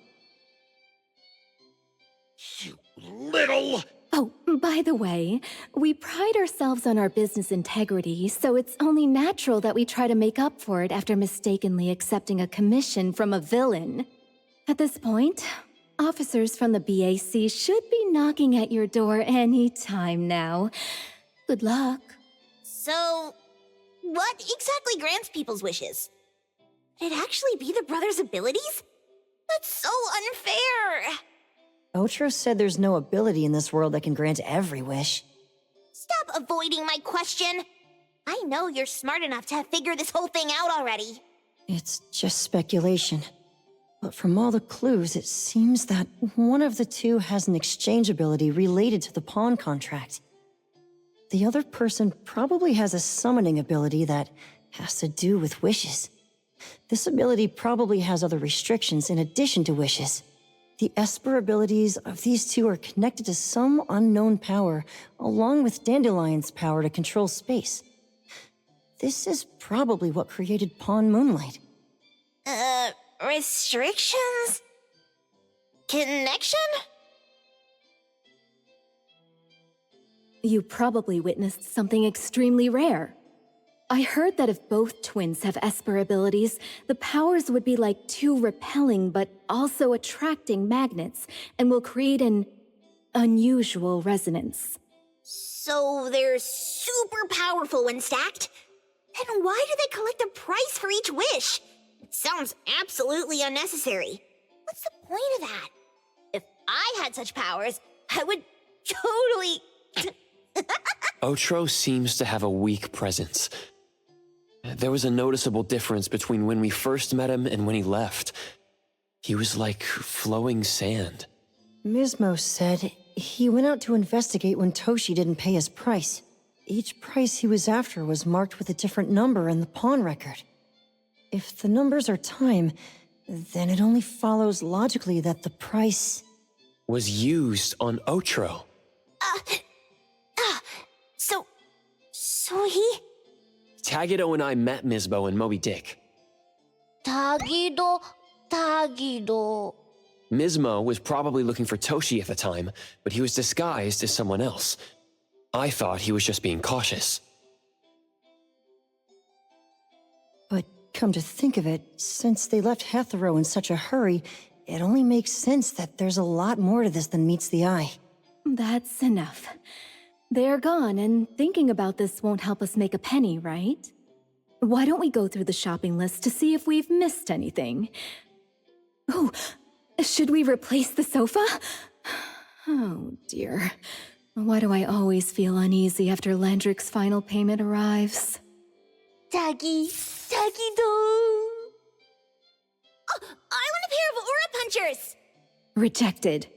You little... Oh, by the way, we pride ourselves on our business integrity, so it's only natural that we try to make up for it after mistakenly accepting a commission from a villain. At this point, officers from the BAC should be knocking at your door any time now. Good luck. So, what exactly grants people's wishes? Would it actually be the brothers' abilities? That's so unfair! Otro said there's no ability in this world that can grant every wish. Stop avoiding my question! I know you're smart enough to have figured this whole thing out already. It's just speculation. But from all the clues, it seems that one of the two has an exchange ability related to the pawn contract. The other person probably has a summoning ability that has to do with wishes. This ability probably has other restrictions in addition to wishes. The Esper abilities of these two are connected to some unknown power, along with Dandelion's power to control space. This is probably what created Pawn Moonlight. Restrictions? Connection? You probably witnessed something extremely rare. I heard that if both twins have Esper abilities, the powers would be like two repelling but also attracting magnets, and will create an unusual resonance. So they're super powerful when stacked? Then why do they collect a price for each wish? It sounds absolutely unnecessary. What's the point of that? If I had such powers, I would totally... Otro seems to have a weak presence. There was a noticeable difference between when we first met him and when he left. He was like flowing sand. Mismo said he went out to investigate when Toshi didn't pay his price. Each price he was after was marked with a different number in the pawn record. if the numbers are time, then it only follows logically that the price... was used on Otro. So he... Tagido and I met Mizbo and Moby Dick. Tagido... Mizmo was probably looking for Toshi at the time, but he was disguised as someone else. I thought he was just being cautious. But come to think of it, since they left Hethereau in such a hurry, it only makes sense that there's a lot more to this than meets the eye. That's enough. They're gone, and thinking about this won't help us make a penny, right? Why don't we go through the shopping list to see if we've missed anything? Oh, should we replace the sofa? Oh dear. Why do I always feel uneasy after Landrick's final payment arrives? Tagido... Oh, I want a pair of aura punchers! Rejected.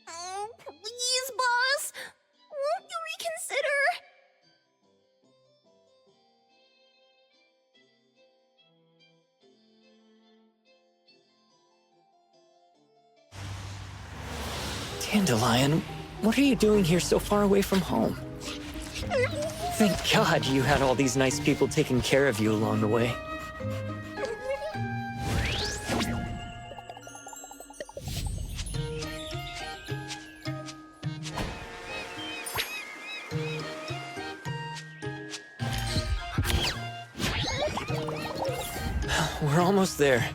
Oh, please, boss. Won't you reconsider? Dandelion, what are you doing here so far away from home? Thank God you had all these nice people taking care of you along the way. We're almost there.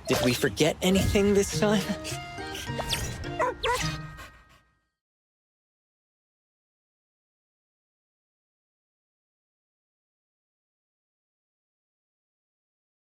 Did we forget anything this time?